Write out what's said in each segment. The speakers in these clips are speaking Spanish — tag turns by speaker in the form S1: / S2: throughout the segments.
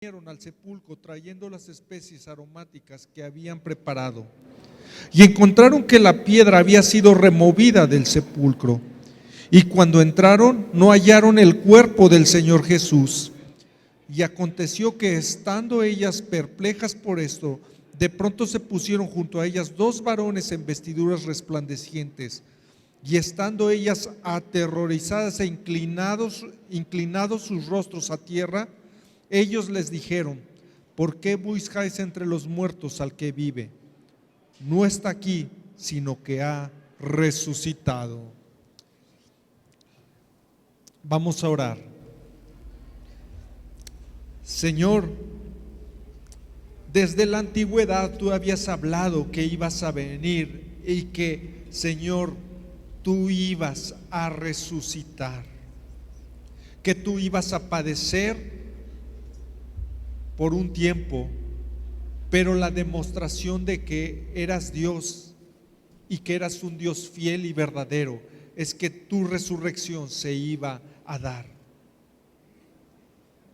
S1: Vinieron al sepulcro trayendo las especies aromáticas que habían preparado y encontraron que la piedra había sido removida del sepulcro. Y cuando entraron, no hallaron el cuerpo del Señor Jesús. Y aconteció que, estando ellas perplejas por esto, de pronto se pusieron junto a ellas dos varones en vestiduras resplandecientes. Y estando ellas aterrorizadas e inclinados sus rostros a tierra, ellos les dijeron: ¿por qué buscáis entre los muertos al que vive? No está aquí, sino que ha resucitado. Vamos a orar. Señor, desde la antigüedad tú habías hablado que ibas a venir y que, Señor, tú ibas a resucitar, que tú ibas a padecer por un tiempo, pero la demostración de que eras Dios y que eras un Dios fiel y verdadero es que tu resurrección se iba a dar.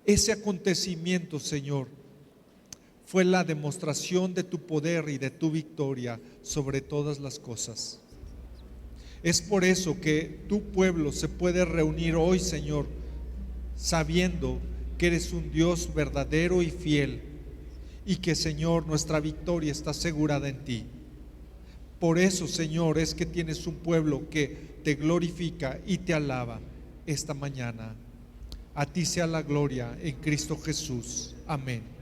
S1: Ese acontecimiento, Señor, fue la demostración de tu poder y de tu victoria sobre todas las cosas. Es por eso que tu pueblo se puede reunir hoy, Señor, sabiendo que eres un Dios verdadero y fiel y que, Señor, nuestra victoria está asegurada en ti. Por eso, Señor, es que tienes un pueblo que te glorifica y te alaba esta mañana. A ti sea la gloria en Cristo Jesús. Amén.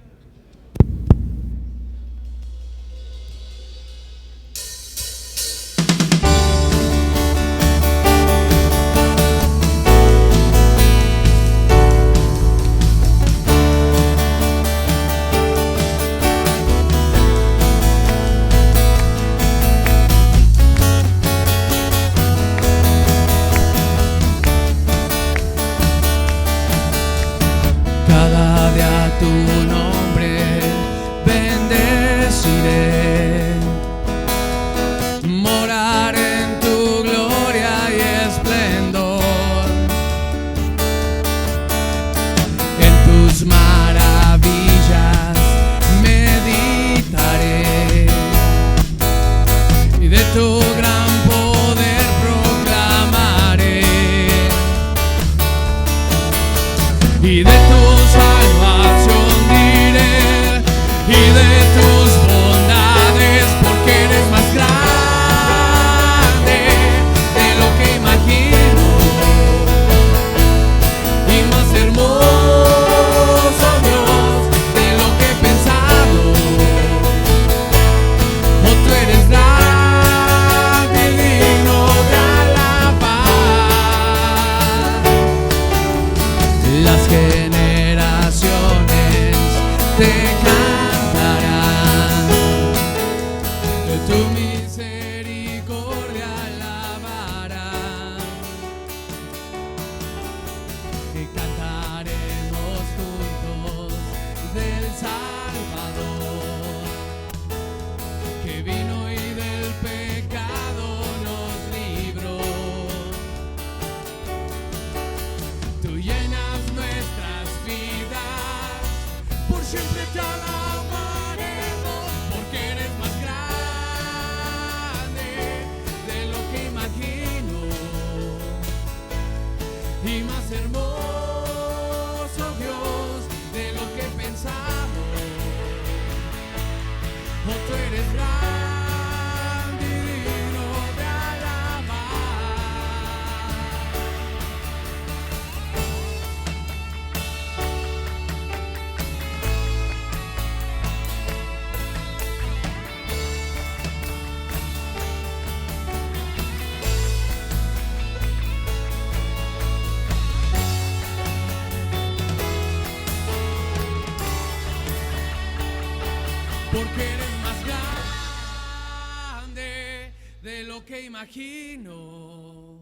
S2: Imagino,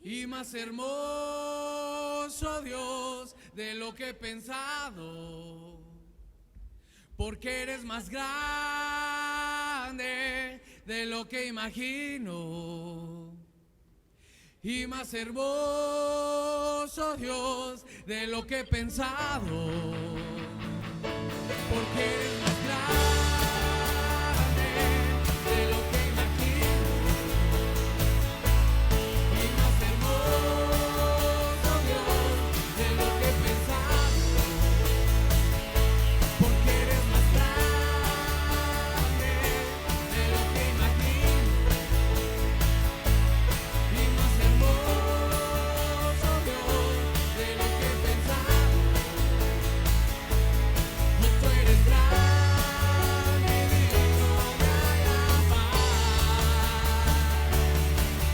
S2: y más hermoso, Dios, de lo que he pensado, porque eres más grande de lo que imagino, y más hermoso, Dios, de lo que he pensado, porque eres más grande de lo que imagino, y más hermoso, Dios, de lo que he pensado, porque eres más grande de lo que imagino, y más hermoso, Dios, de lo que he pensado. Tú eres grande y digno de alabar.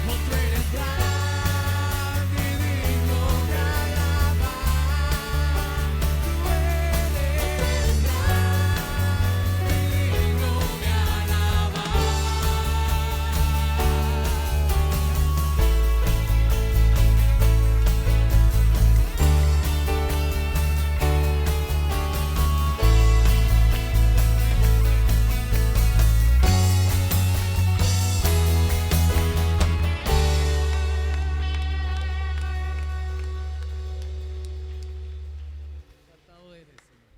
S2: Tú eres grande y digno de alabar. Tú eres grande y digno de alabar. Exaltado eres, Señor.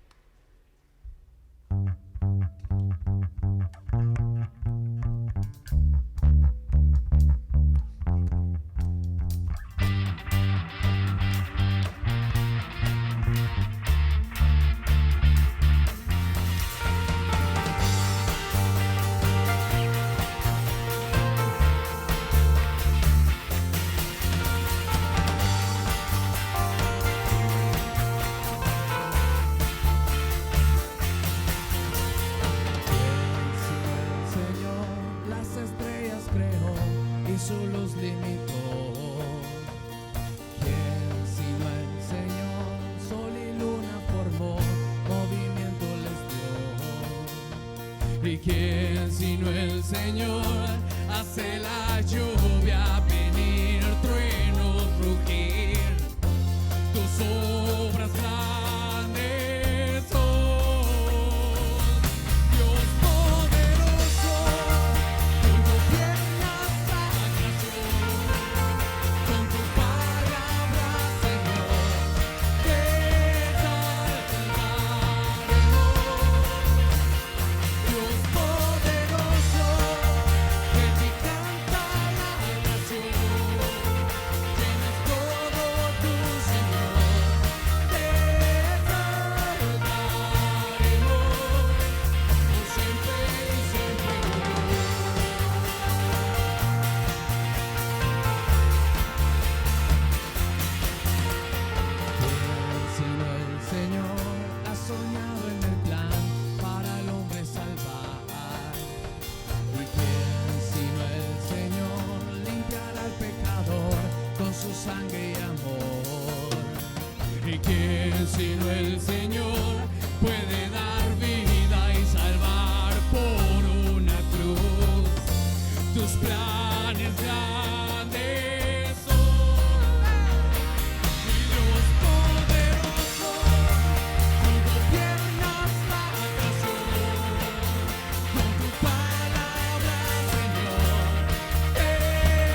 S2: Señor, las estrellas creó y su luz limitó. ¿Quién sino el Señor? Sol y luna formó, movimiento les dio. ¿Y quién sino el Señor hace la lluvia venir, truenos rugir? Tus obras grandes son, Dios poderoso, tú gobiernas la creación, con tu palabra, Señor, te exaltaremos. Dios poderoso, que te canta la canción, tienes todo tu Señor, te exaltaremos, por siempre y siempre. Sino el Señor ha soñado en el plan para el hombre salvar. ¿Y quién sino el Señor limpiará al pecador con su sangre y amor? ¿Y quién sino el Señor puede dar vida y salvar por una cruz? Tus planes grandes son, y Dios poderoso, tú gobiernas la creación, con tu palabra, Señor, te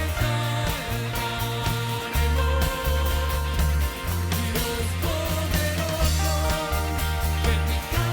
S2: exaltaremos. Y Dios poderoso, que te canta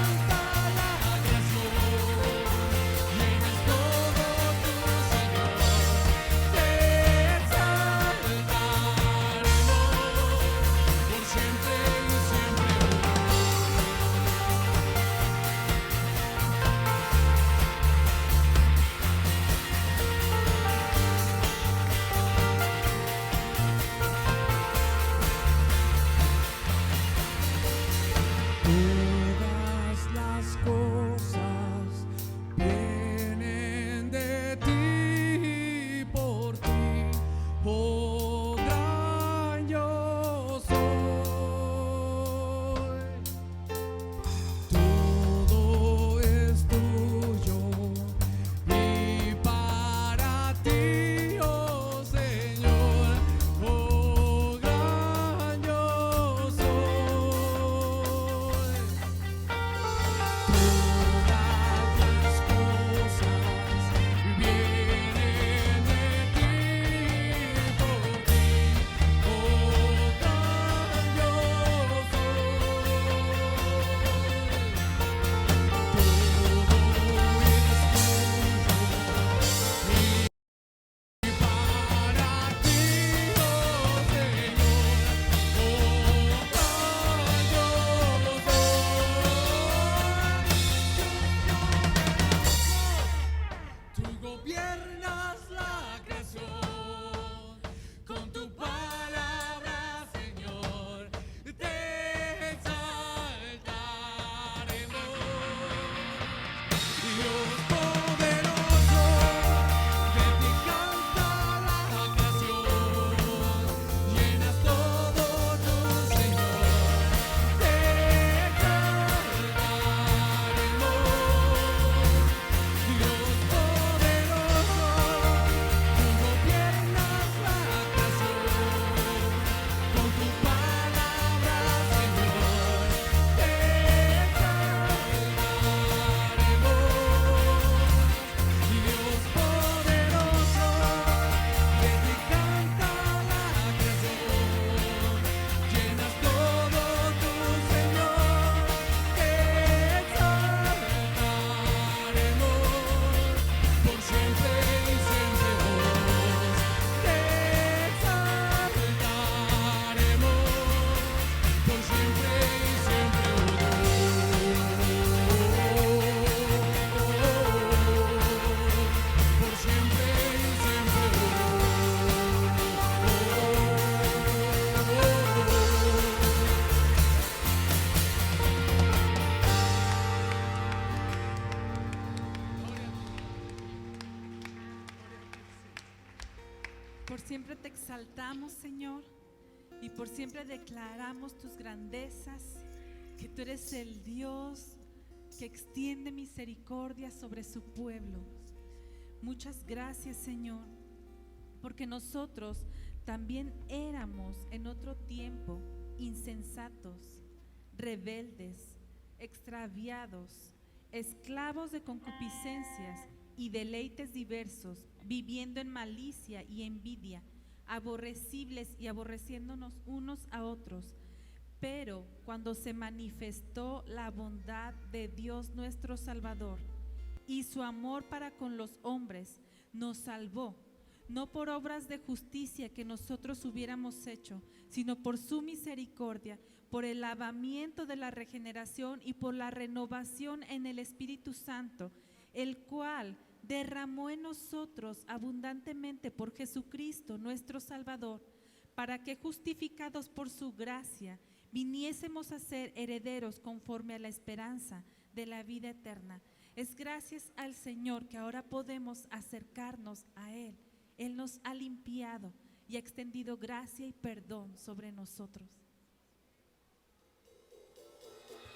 S3: siempre te exaltamos, Señor, y por siempre declaramos tus grandezas, que tú eres el Dios que extiende misericordia sobre su pueblo. Muchas gracias, Señor, porque nosotros también éramos en otro tiempo insensatos, rebeldes, extraviados, esclavos de concupiscencias y deleites diversos, viviendo en malicia y envidia, aborrecibles y aborreciéndonos unos a otros. Pero cuando se manifestó la bondad de Dios nuestro Salvador y su amor para con los hombres, nos salvó, no por obras de justicia que nosotros hubiéramos hecho, sino por su misericordia, por el lavamiento de la regeneración y por la renovación en el Espíritu Santo, el cual derramó en nosotros abundantemente por Jesucristo nuestro Salvador, para que justificados por su gracia viniésemos a ser herederos conforme a la esperanza de la vida eterna. Es gracias al Señor que ahora podemos acercarnos a Él. Él nos ha limpiado y ha extendido gracia y perdón sobre nosotros.
S4: Reina en mi corazón.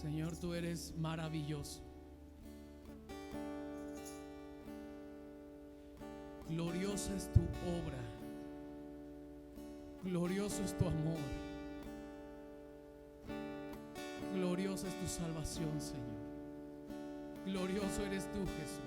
S2: Señor, tú eres maravilloso. Gloriosa es tu obra. Glorioso es tu amor. Gloriosa es tu salvación, Señor. Glorioso eres tú, Jesús.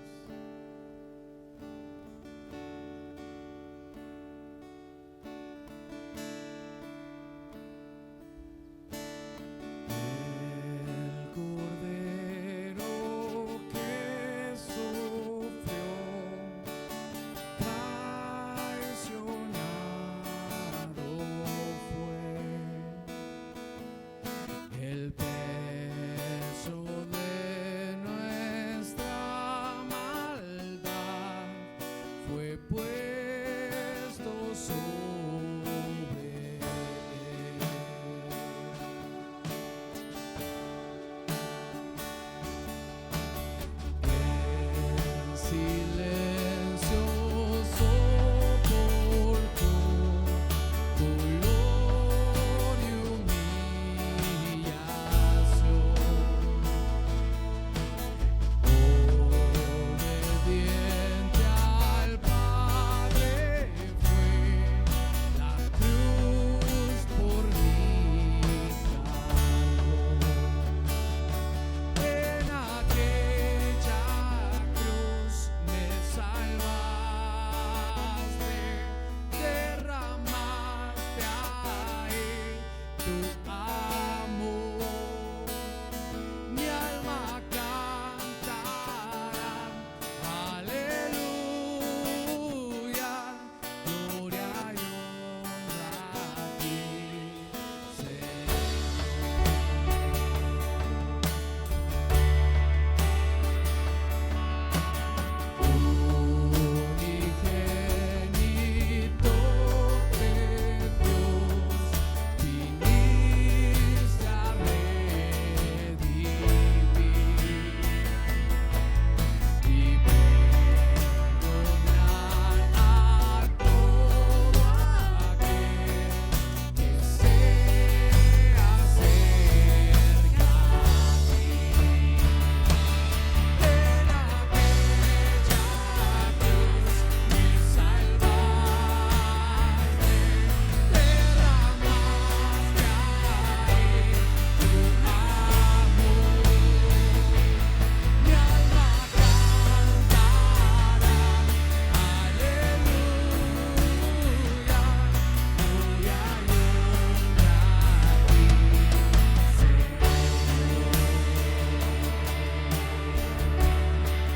S2: Soy en él libre en verdad. Él pagó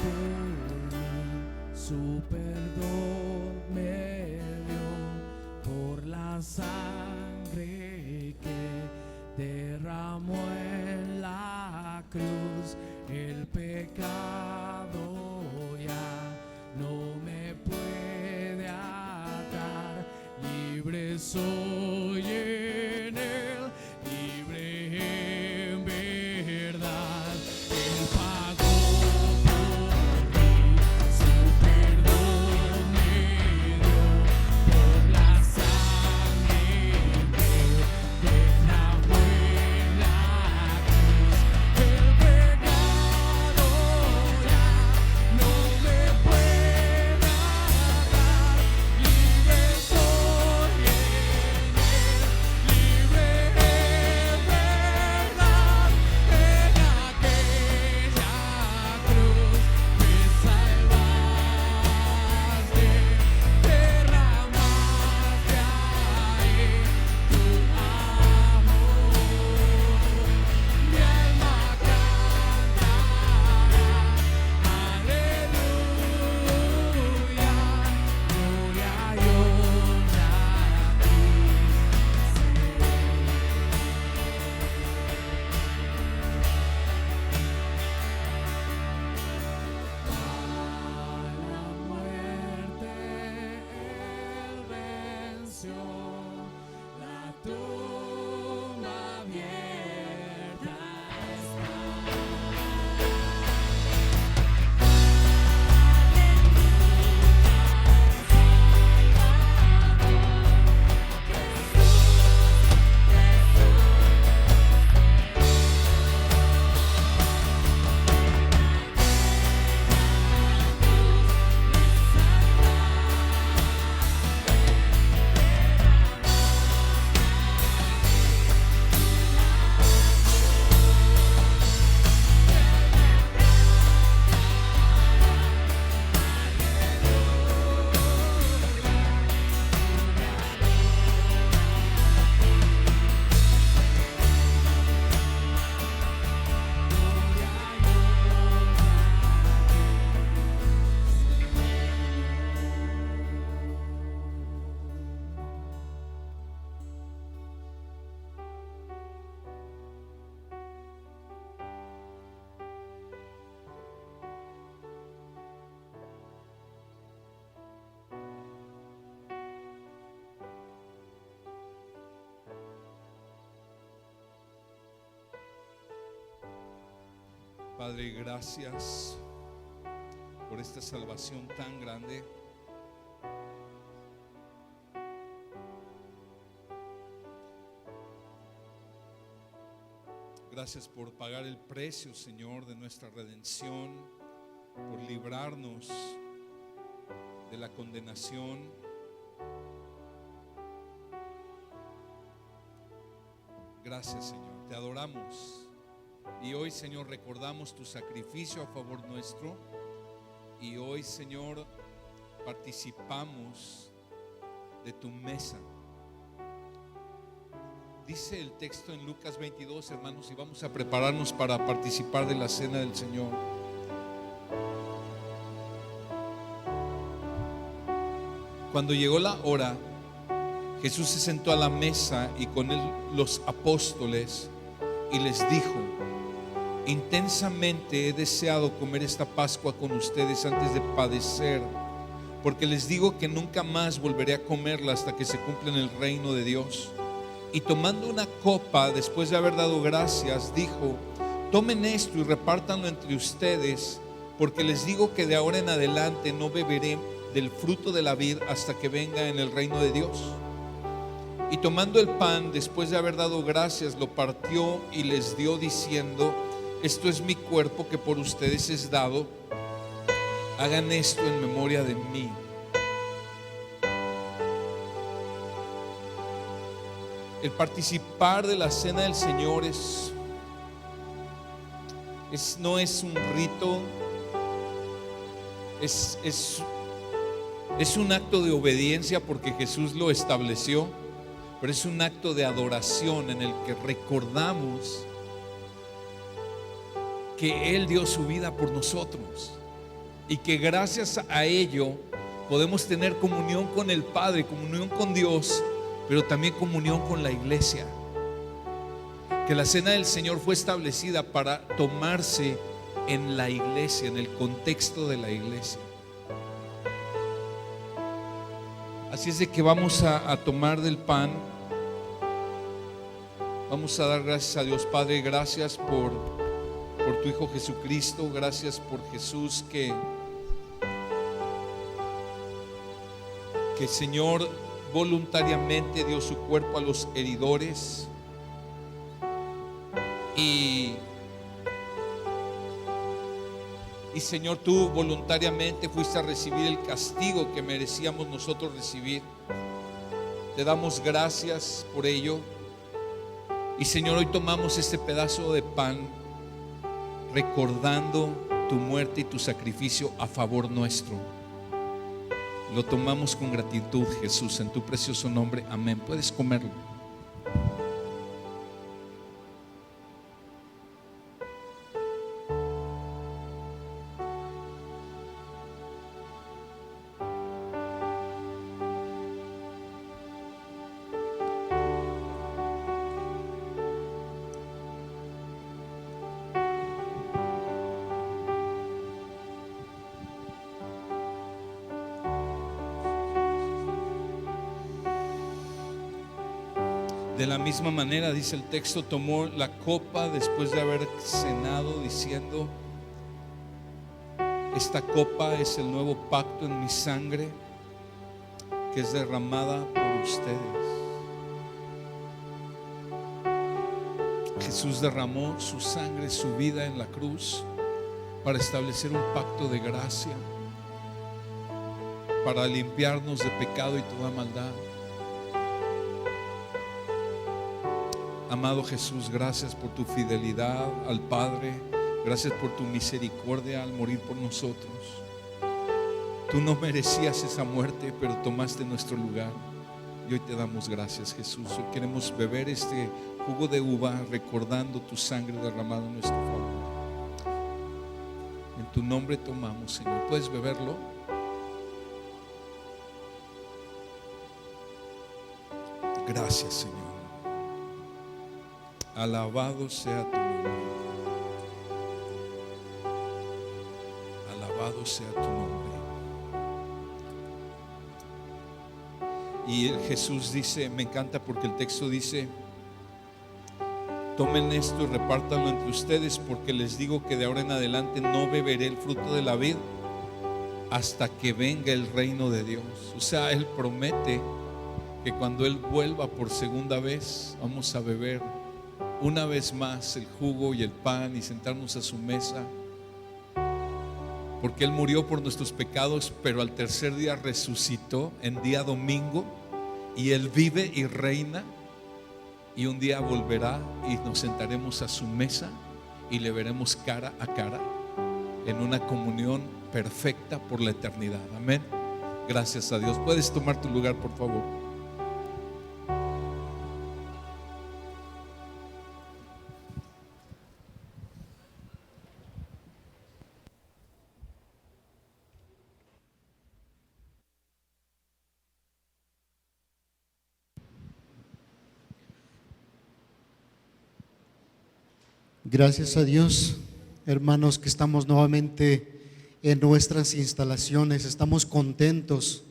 S2: por mí, su perdón me dio por la sangre que derramó en la cruz. El pecado ya no me puede atar. Libre soy en él, libre en verdad. En aquella cruz me salvaste, derramaste ahí tu amor. Mi alma cantará, aleluya, gloria y honra a ti, la muerte él venció, la tumba abierta está.
S4: Padre, gracias por esta salvación tan grande. Gracias por pagar el precio, Señor, de nuestra redención, por librarnos de la condenación. Gracias, Señor, te adoramos. Y hoy, Señor, recordamos tu sacrificio a favor nuestro. Y hoy, Señor, participamos de tu mesa. Dice el texto en Lucas 22, hermanos, y vamos a prepararnos para participar de la cena del Señor. Cuando llegó la hora, Jesús se sentó a la mesa y con él los apóstoles y les dijo: intensamente he deseado comer esta Pascua con ustedes antes de padecer, porque les digo que nunca más volveré a comerla hasta que se cumpla en el reino de Dios. Y tomando una copa, después de haber dado gracias, dijo: tomen esto y repártanlo entre ustedes, porque les digo que de ahora en adelante no beberé del fruto de la vid hasta que venga en el reino de Dios. Y tomando el pan, después de haber dado gracias, lo partió y les dio diciendo: esto es mi cuerpo que por ustedes es dado, hagan esto en memoria de mí. El participar de la cena del Señor no es un rito, es un acto de obediencia porque Jesús lo estableció, pero es un acto de adoración en el que recordamos que Él dio su vida por nosotros y que gracias a ello podemos tener comunión con el Padre, comunión con Dios, pero también comunión con la iglesia. Que la cena del Señor fue establecida para tomarse en la iglesia, en el contexto de la iglesia. Así es de que vamos a tomar del pan. Vamos a dar gracias a Dios. Padre, gracias por tu Hijo Jesucristo. Gracias por Jesús que Señor voluntariamente dio su cuerpo a los heridores. Y Señor, tú voluntariamente fuiste a recibir el castigo que merecíamos nosotros recibir. Te damos gracias por ello. Y Señor, hoy tomamos este pedazo de pan recordando tu muerte y tu sacrificio a favor nuestro. Lo tomamos con gratitud, Jesús, en tu precioso nombre. Amén. Puedes comerlo. De la misma manera, dice el texto, tomó la copa después de haber cenado, diciendo: esta copa es el nuevo pacto en mi sangre, que es derramada por ustedes. Jesús derramó su sangre, su vida en la cruz para establecer un pacto de gracia, para limpiarnos de pecado y toda maldad. Amado Jesús, gracias por tu fidelidad al Padre. Gracias por tu misericordia al morir por nosotros. Tú no merecías esa muerte, pero tomaste nuestro lugar. Y hoy te damos gracias, Jesús. Hoy queremos beber este jugo de uva recordando tu sangre derramada en nuestro favor. En tu nombre tomamos, Señor. ¿Puedes beberlo? Gracias, Señor. Alabado sea tu nombre. Alabado sea tu nombre. Y Jesús dice, me encanta porque el texto dice Tomen esto y repártanlo entre ustedes, porque les digo que de ahora en adelante no beberé el fruto de la vid hasta que venga el reino de Dios. O sea, Él promete que cuando Él vuelva por segunda vez, vamos a beber una vez más el jugo y el pan y sentarnos a su mesa, porque Él murió por nuestros pecados, pero al tercer día resucitó en día domingo, y Él vive y reina, y un día volverá y nos sentaremos a su mesa y le veremos cara a cara en una comunión perfecta por la eternidad. Amén. Gracias a Dios. Puedes tomar tu lugar, por favor.
S5: Gracias a Dios, hermanos, que estamos nuevamente en nuestras instalaciones. Estamos contentos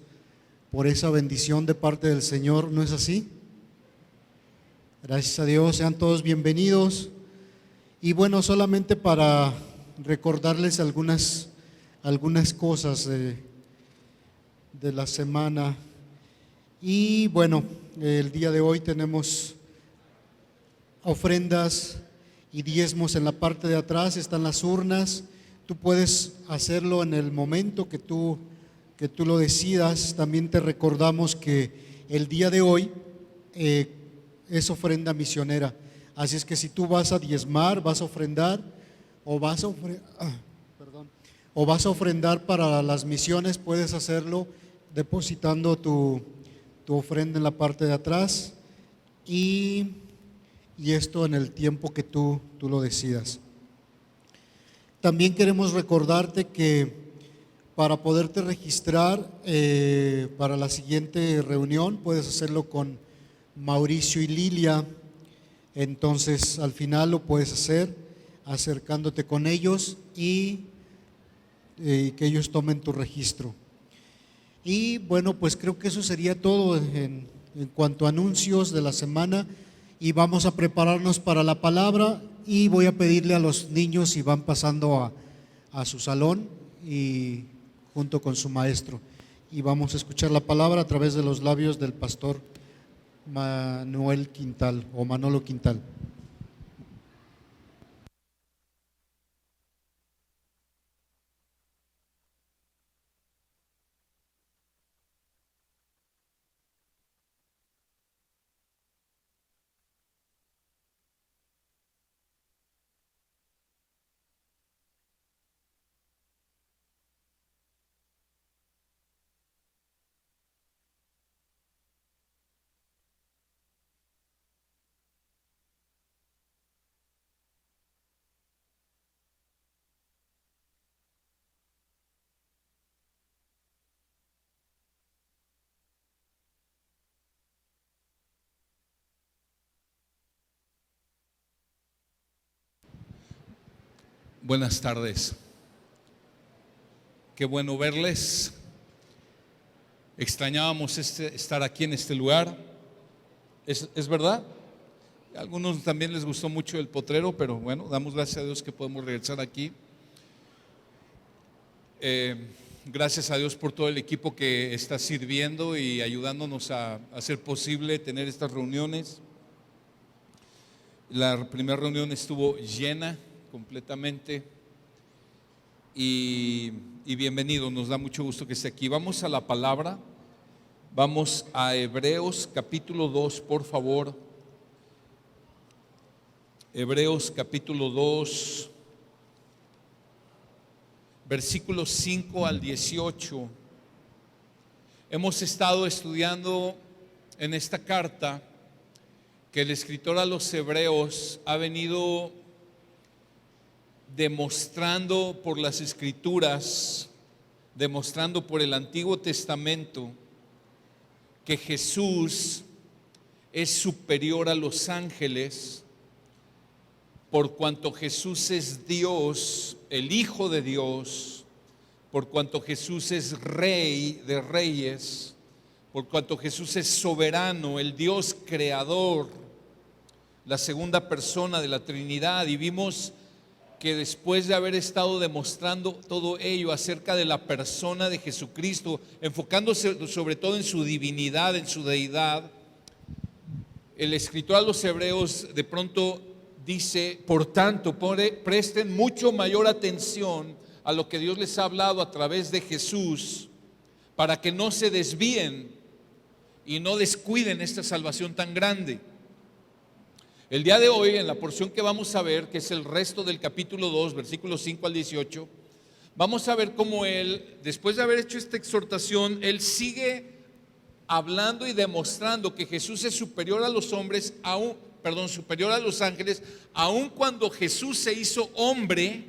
S5: por esa bendición de parte del Señor, ¿no es así? Gracias a Dios, sean todos bienvenidos. Y bueno, solamente para recordarles algunas cosas de la semana. Y bueno, el día de hoy tenemos ofrendas y diezmos en la parte de atrás, están las urnas. Tú puedes hacerlo en el momento que tú lo decidas. También te recordamos que el día de hoy es ofrenda misionera. Así es que si tú vas a diezmar, vas a ofrendar o vas a ofrendar para las misiones, puedes hacerlo depositando tu ofrenda en la parte de atrás y esto en el tiempo que tú lo decidas. También queremos recordarte que para poderte registrar para la siguiente reunión, puedes hacerlo con Mauricio y Lilia. Entonces al final lo puedes hacer acercándote con ellos y que ellos tomen tu registro. Y bueno, pues creo que eso sería todo en cuanto a anuncios de la semana. Y vamos a prepararnos para la palabra, y voy a pedirle a los niños si van pasando a su salón y junto con su maestro, y vamos a escuchar la palabra a través de los labios del pastor Manuel Quintal o Manolo Quintal.
S4: Buenas tardes. Qué bueno verles. Extrañábamos estar aquí en este lugar. ¿Es verdad? A algunos también les gustó mucho el potrero, pero bueno, damos gracias a Dios que podemos regresar aquí. Gracias a Dios por todo el equipo que está sirviendo y ayudándonos a hacer posible tener estas reuniones. La primera reunión estuvo llena completamente y bienvenido, nos da mucho gusto que esté aquí. Vamos a la palabra, vamos a Hebreos capítulo 2, por favor. Hebreos capítulo 2, versículos 5 al 18. Hemos estado estudiando en esta carta que el escritor a los Hebreos ha venido demostrando por las Escrituras, demostrando por el Antiguo Testamento que Jesús es superior a los ángeles, por cuanto Jesús es Dios, el Hijo de Dios, por cuanto Jesús es Rey de Reyes, por cuanto Jesús es soberano, el Dios creador, la segunda persona de la Trinidad, y vimos que después de haber estado demostrando todo ello acerca de la persona de Jesucristo, enfocándose sobre todo en su divinidad, en su deidad, el escritor a los Hebreos de pronto dice: por tanto, presten mucho mayor atención a lo que Dios les ha hablado a través de Jesús, para que no se desvíen y no descuiden esta salvación tan grande. El día de hoy, en la porción que vamos a ver, que es el resto del capítulo 2, versículos 5 al 18, vamos a ver cómo él, después de haber hecho esta exhortación, él sigue hablando y demostrando que Jesús es superior a los hombres, superior a los ángeles. Aun cuando Jesús se hizo hombre,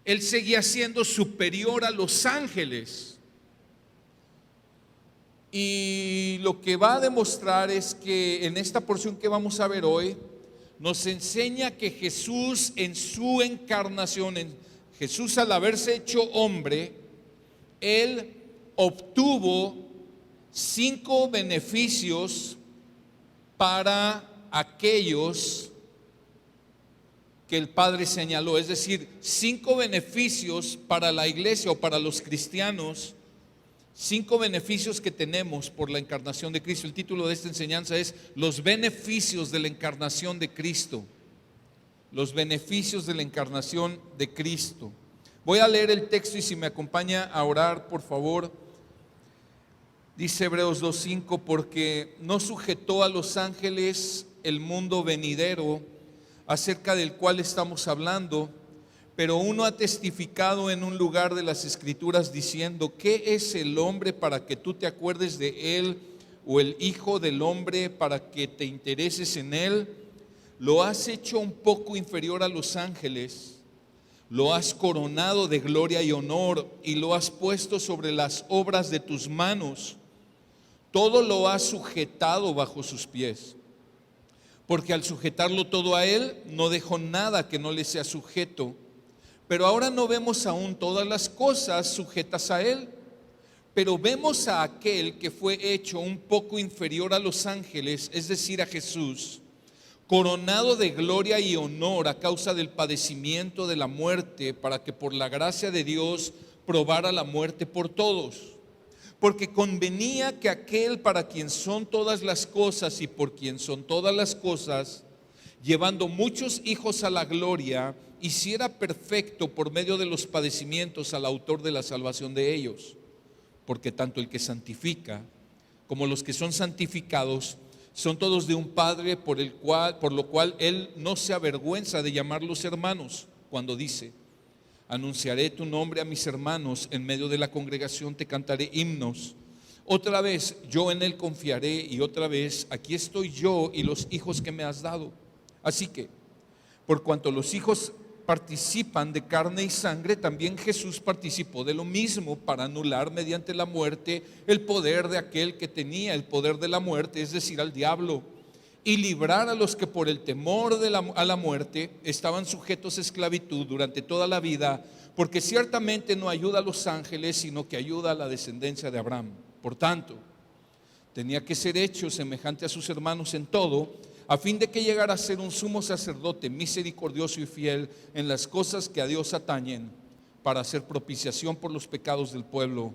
S4: él seguía siendo superior a los ángeles. Y lo que va a demostrar es que en esta porción que vamos a ver hoy, nos enseña que Jesús en su encarnación, Jesús al haberse hecho hombre, él obtuvo 5 beneficios para aquellos que el Padre señaló. Es decir, 5 beneficios para la iglesia o para los cristianos. 5 beneficios que tenemos por la encarnación de Cristo. El título de esta enseñanza es Los beneficios de la encarnación de Cristo. Los beneficios de la encarnación de Cristo. Voy a leer el texto y si me acompaña a orar, por favor. Dice Hebreos 2:5: porque no sujetó a los ángeles el mundo venidero, acerca del cual estamos hablando, pero uno ha testificado en un lugar de las Escrituras diciendo: ¿qué es el hombre para que tú te acuerdes de él? ¿O el hijo del hombre para que te intereses en él? Lo has hecho un poco inferior a los ángeles, lo has coronado de gloria y honor y lo has puesto sobre las obras de tus manos. Todo lo has sujetado bajo sus pies. Porque al sujetarlo todo a él, no dejó nada que no le sea sujeto. Pero ahora no vemos aún todas las cosas sujetas a él, pero vemos a aquel que fue hecho un poco inferior a los ángeles, es decir, a Jesús, coronado de gloria y honor a causa del padecimiento de la muerte, para que por la gracia de Dios probara la muerte por todos. Porque convenía que aquel para quien son todas las cosas y por quien son todas las cosas, llevando muchos hijos a la gloria, hiciera perfecto por medio de los padecimientos al autor de la salvación de ellos. Porque tanto el que santifica como los que son santificados son todos de un Padre, por lo cual él no se avergüenza de llamarlos hermanos, cuando dice: anunciaré tu nombre a mis hermanos, en medio de la congregación te cantaré himnos. Otra vez yo en él confiaré, y otra vez aquí estoy yo y los hijos que me has dado. Así que, por cuanto los hijos participan de carne y sangre, también Jesús participó de lo mismo, para anular mediante la muerte el poder de aquel que tenía el poder de la muerte, es decir, al diablo, y librar a los que por el temor a la muerte estaban sujetos a esclavitud durante toda la vida, porque ciertamente no ayuda a los ángeles, sino que ayuda a la descendencia de Abraham. Por tanto, tenía que ser hecho semejante a sus hermanos en todo, a fin de que llegara a ser un sumo sacerdote misericordioso y fiel en las cosas que a Dios atañen, para hacer propiciación por los pecados del pueblo,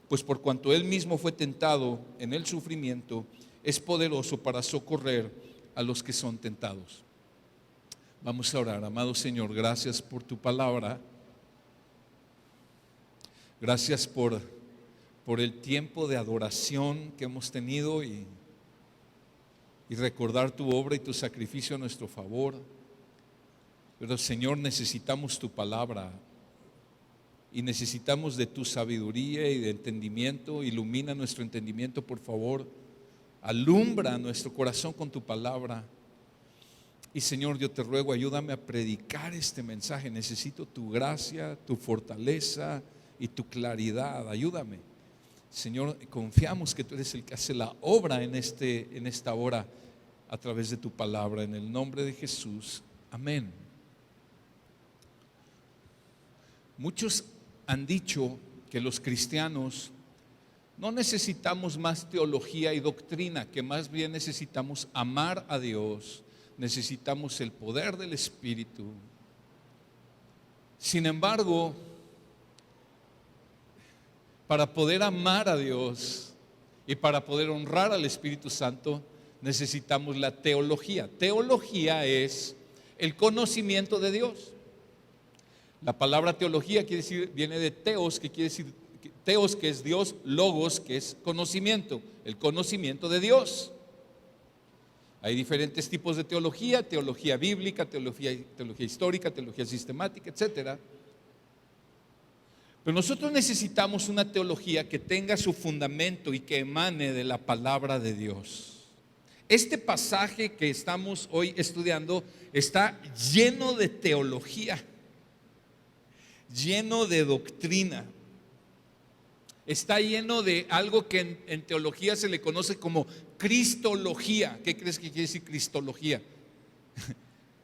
S4: pues por cuanto él mismo fue tentado en el sufrimiento, es poderoso para socorrer a los que son tentados. Vamos a orar. Amado Señor, gracias por tu palabra. Gracias por el tiempo de adoración que hemos tenido y recordar tu obra y tu sacrificio a nuestro favor. Pero Señor, necesitamos tu palabra y necesitamos de tu sabiduría y de entendimiento. Ilumina nuestro entendimiento, por favor. Alumbra nuestro corazón con tu palabra. Y Señor, yo te ruego, ayúdame a predicar este mensaje. Necesito tu gracia, tu fortaleza y tu claridad. Ayúdame. Señor, confiamos que tú eres el que hace la obra en esta hora a través de tu palabra. En el nombre de Jesús. Amén. Muchos han dicho que los cristianos no necesitamos más teología y doctrina, que más bien necesitamos amar a Dios, necesitamos el poder del Espíritu. Sin embargo, para poder amar a Dios y para poder honrar al Espíritu Santo, necesitamos la teología. Teología es el conocimiento de Dios. La palabra teología viene de teos, que quiere decir teos, que es Dios, logos, que es conocimiento, el conocimiento de Dios. Hay diferentes tipos de teología: teología bíblica, teología histórica, teología sistemática, etcétera. Pero nosotros necesitamos una teología que tenga su fundamento y que emane de la palabra de Dios. Este pasaje que estamos hoy estudiando está lleno de teología, lleno de doctrina. Está lleno de algo que en teología se le conoce como cristología. ¿Qué crees que quiere decir cristología?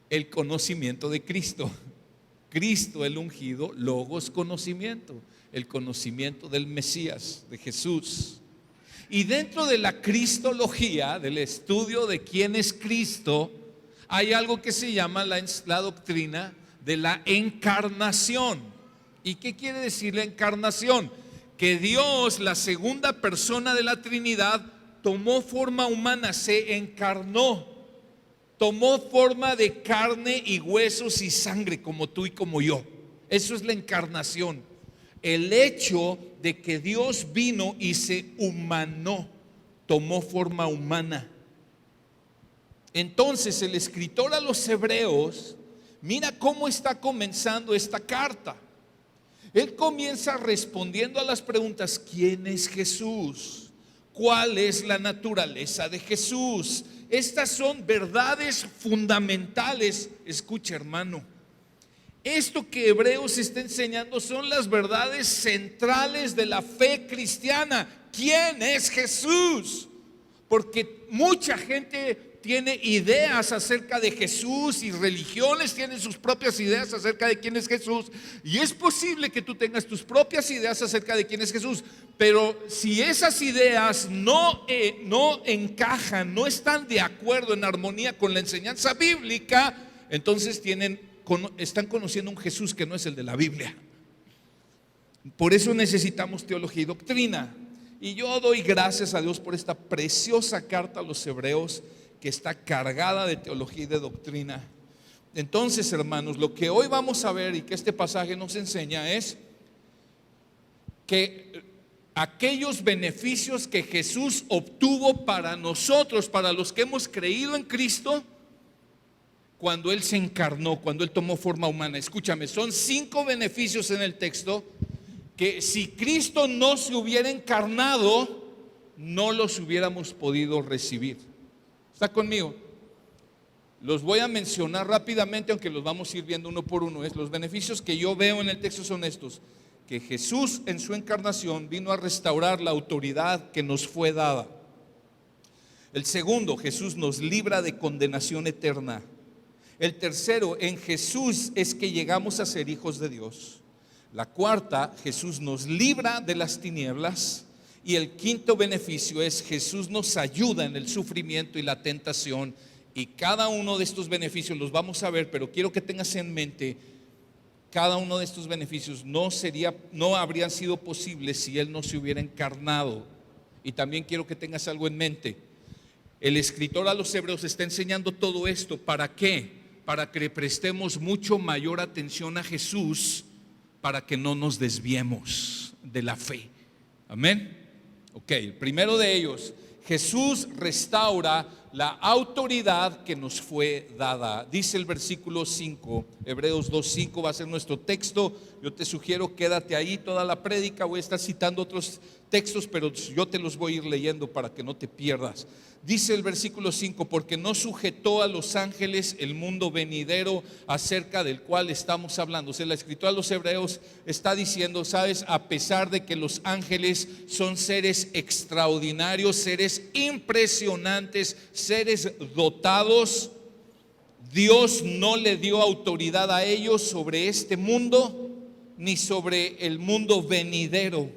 S4: El conocimiento de Cristo. Cristo el ungido, logos, conocimiento, el conocimiento del Mesías, de Jesús. Y dentro de la cristología, del estudio de quién es Cristo, hay algo que se llama la doctrina de la encarnación. ¿Y qué quiere decir la encarnación? Que Dios, la segunda persona de la Trinidad, tomó forma humana, se encarnó. Tomó forma de carne y huesos y sangre, como tú y como yo. Eso es la encarnación. El hecho de que Dios vino y se humanó, tomó forma humana. Entonces el escritor a los Hebreos, mira cómo está comenzando esta carta. Él comienza respondiendo a las preguntas: ¿quién es Jesús? ¿Cuál es la naturaleza de Jesús? Estas son verdades fundamentales. Escucha, hermano, esto que Hebreos está enseñando son las verdades centrales de la fe cristiana. ¿Quién es Jesús? Porque mucha gente tiene ideas acerca de Jesús y religiones tienen sus propias ideas acerca de quién es Jesús. Y es posible que tú tengas tus propias ideas acerca de quién es Jesús, pero si esas ideas no encajan, no están de acuerdo, en armonía con la enseñanza bíblica, entonces están conociendo un Jesús que no es el de la Biblia. Por eso necesitamos teología y doctrina. Y yo doy gracias a Dios por esta preciosa carta a los Hebreos, que está cargada de teología y de doctrina. Entonces, hermanos, lo que hoy vamos a ver y que este pasaje nos enseña es que aquellos beneficios que Jesús obtuvo para nosotros, para los que hemos creído en Cristo, cuando Él se encarnó, cuando Él tomó forma humana. Escúchame, son 5 beneficios en el texto que si Cristo no se hubiera encarnado, no los hubiéramos podido recibir. ¿Está conmigo? Los voy a mencionar rápidamente, aunque los vamos a ir viendo uno por uno. Los beneficios que yo veo en el texto son estos: que Jesús en su encarnación vino a restaurar la autoridad que nos fue dada. El segundo, Jesús nos libra de condenación eterna. El tercero, en Jesús es que llegamos a ser hijos de Dios. La cuarta, Jesús nos libra de las tinieblas. Y el quinto beneficio es: Jesús nos ayuda en el sufrimiento y la tentación. Y cada uno de estos beneficios los vamos a ver, pero quiero que tengas en mente, cada uno de estos beneficios no habrían sido posibles si Él no se hubiera encarnado. Y también quiero que tengas algo en mente: el escritor a los Hebreos está enseñando todo esto. ¿Para qué? Para que le prestemos mucho mayor atención a Jesús, para que no nos desviemos de la fe. Amén. Ok, el primero de ellos: Jesús restaura la autoridad que nos fue dada. Dice el versículo 5, Hebreos 2:5 va a ser nuestro texto. Yo te sugiero, quédate ahí toda la prédica. Voy a estar citando otros textos, pero yo te los voy a ir leyendo para que no te pierdas. Dice el versículo 5: porque no sujetó a los ángeles el mundo venidero acerca del cual estamos hablando. O sea, la escritura a los Hebreos está diciendo: sabes, a pesar de que los ángeles son seres extraordinarios, seres impresionantes, seres dotados, Dios no le dio autoridad a ellos sobre este mundo ni sobre el mundo venidero.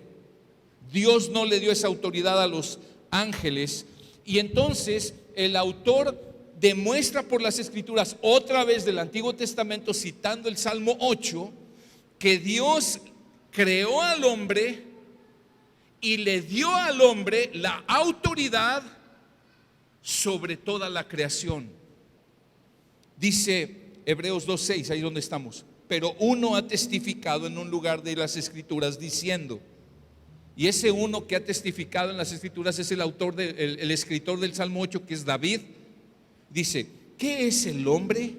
S4: Dios no le dio esa autoridad a los ángeles. Y entonces el autor demuestra por las Escrituras, otra vez del Antiguo Testamento, citando el Salmo 8, que Dios creó al hombre y le dio al hombre la autoridad sobre toda la creación. Dice Hebreos 2:6, ahí donde estamos: pero uno ha testificado en un lugar de las Escrituras diciendo. Y ese uno que ha testificado en las Escrituras es el autor, el escritor del Salmo 8, que es David. Dice: ¿qué es el hombre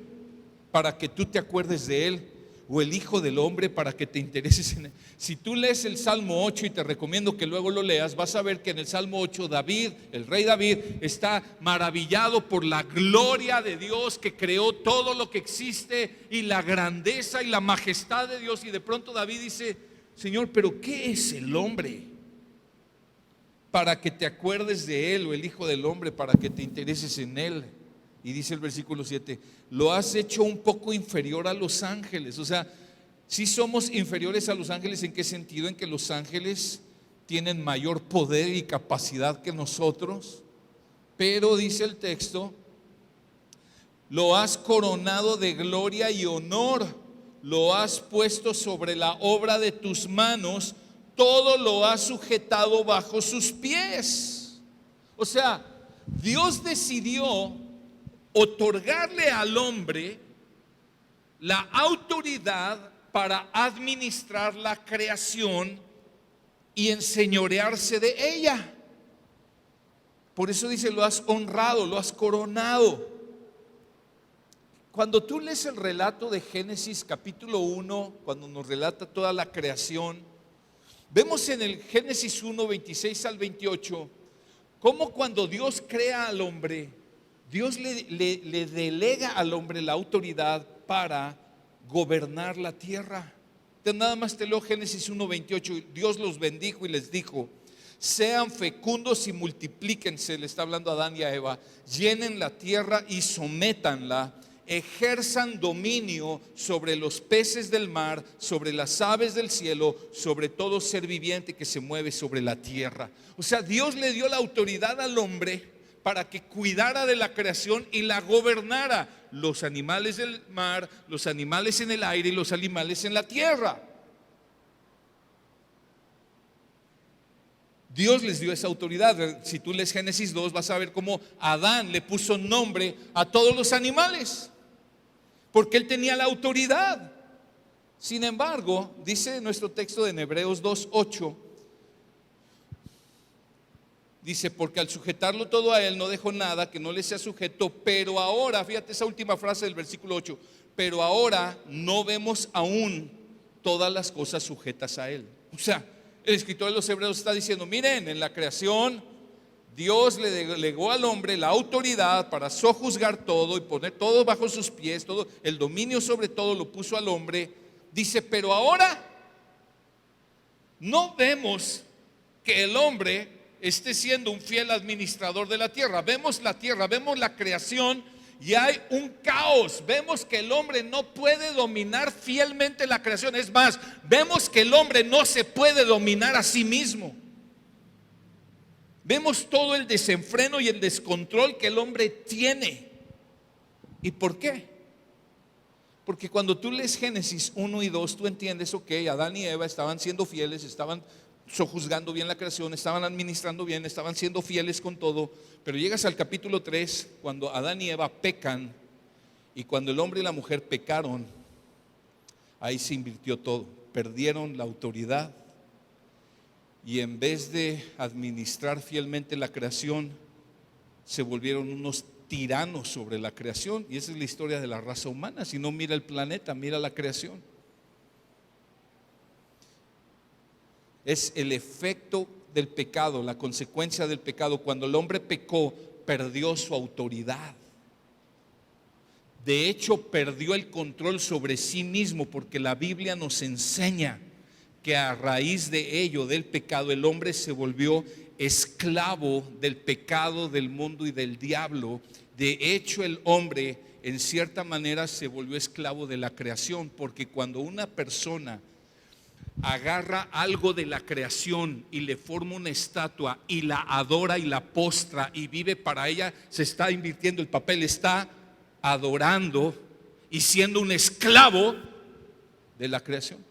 S4: para que tú te acuerdes de él? O el hijo del hombre para que te intereses en él. Si tú lees el Salmo 8, y te recomiendo que luego lo leas, vas a ver que en el Salmo 8 David, el rey David, está maravillado por la gloria de Dios que creó todo lo que existe, y la grandeza y la majestad de Dios. Y de pronto David dice: Señor, pero ¿qué es el hombre para que te acuerdes de él? O el hijo del hombre para que te intereses en él. Y dice el versículo 7: lo has hecho un poco inferior a los ángeles. O sea, si somos inferiores a los ángeles, ¿en qué sentido? En que los ángeles tienen mayor poder y capacidad que nosotros. Pero dice el texto: lo has coronado de gloria y honor, lo has puesto sobre la obra de tus manos, todo lo has sujetado bajo sus pies. O sea, Dios decidió otorgarle al hombre la autoridad para administrar la creación y enseñorearse de ella. Por eso dice: lo has honrado, lo has coronado. Cuando tú lees el relato de Génesis capítulo 1, cuando nos relata toda la creación, vemos en el Génesis 1, 26 al 28, cómo cuando Dios crea al hombre, Dios le delega al hombre la autoridad para gobernar la tierra. Entonces, nada más te leo Génesis 1, 28. Dios los bendijo y les dijo: sean fecundos y multiplíquense, le está hablando a Adán y a Eva, llenen la tierra y sométanla, ejerzan dominio sobre los peces del mar, sobre las aves del cielo, sobre todo ser viviente que se mueve sobre la tierra. O sea, Dios le dio la autoridad al hombre para que cuidara de la creación y la gobernara: los animales del mar, los animales en el aire y los animales en la tierra. Dios les dio esa autoridad. Si tú lees Génesis 2, vas a ver cómo Adán le puso nombre a todos los animales, porque él tenía la autoridad. Sin embargo, dice nuestro texto en Hebreos 2:8, dice: porque al sujetarlo todo a él no dejó nada que no le sea sujeto. Pero ahora, fíjate esa última frase del versículo 8: pero ahora no vemos aún todas las cosas sujetas a él. O sea, el escritor de los Hebreos está diciendo: miren, en la creación Dios le delegó al hombre la autoridad para sojuzgar todo y poner todo bajo sus pies, todo el dominio sobre todo lo puso al hombre. Dice: pero ahora no vemos que el hombre esté siendo un fiel administrador de la tierra. Vemos la tierra, vemos la creación, y hay un caos. Vemos que el hombre no puede dominar fielmente la creación. Es más, vemos que el hombre no se puede dominar a sí mismo. Vemos todo el desenfreno y el descontrol que el hombre tiene. ¿Y por qué? Porque cuando tú lees Génesis 1 y 2, tú entiendes: ok, Adán y Eva estaban siendo fieles, estaban sojuzgando bien la creación, estaban administrando bien, estaban siendo fieles con todo. Pero llegas al capítulo 3, cuando Adán y Eva pecan, y cuando el hombre y la mujer pecaron, ahí se invirtió todo. Perdieron la autoridad, y en vez de administrar fielmente la creación, se volvieron unos tiranos sobre la creación. Y esa es la historia de la raza humana. Si no, mira el planeta, mira la creación. Es el efecto del pecado, la consecuencia del pecado. Cuando el hombre pecó, perdió su autoridad. De hecho, perdió el control sobre sí mismo, porque la Biblia nos enseña que a raíz de ello, del pecado, el hombre se volvió esclavo del pecado, del mundo y del diablo. De hecho, el hombre en cierta manera se volvió esclavo de la creación, porque cuando una persona agarra algo de la creación y le forma una estatua y la adora y la postra y vive para ella, se está invirtiendo el papel, está adorando y siendo un esclavo de la creación.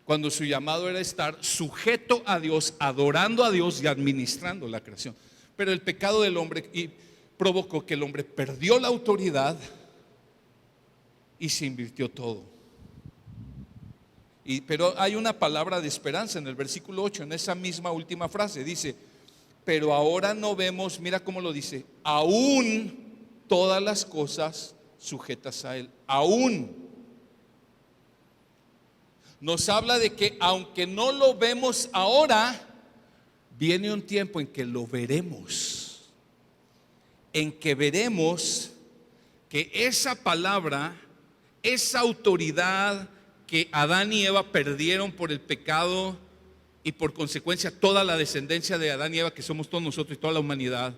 S4: Cuando su llamado era estar sujeto a Dios, adorando a Dios y administrando la creación. Pero el pecado del hombre provocó que el hombre perdió la autoridad y se invirtió todo. Pero hay una palabra de esperanza en el versículo 8, en esa misma última frase. Dice, pero ahora no vemos, mira cómo lo dice, aún todas las cosas sujetas a Él. Aún. Nos habla de que aunque no lo vemos ahora, viene un tiempo en que lo veremos. En que veremos que esa palabra, esa autoridad que Adán y Eva perdieron por el pecado y por consecuencia toda la descendencia de Adán y Eva, que somos todos nosotros y toda la humanidad,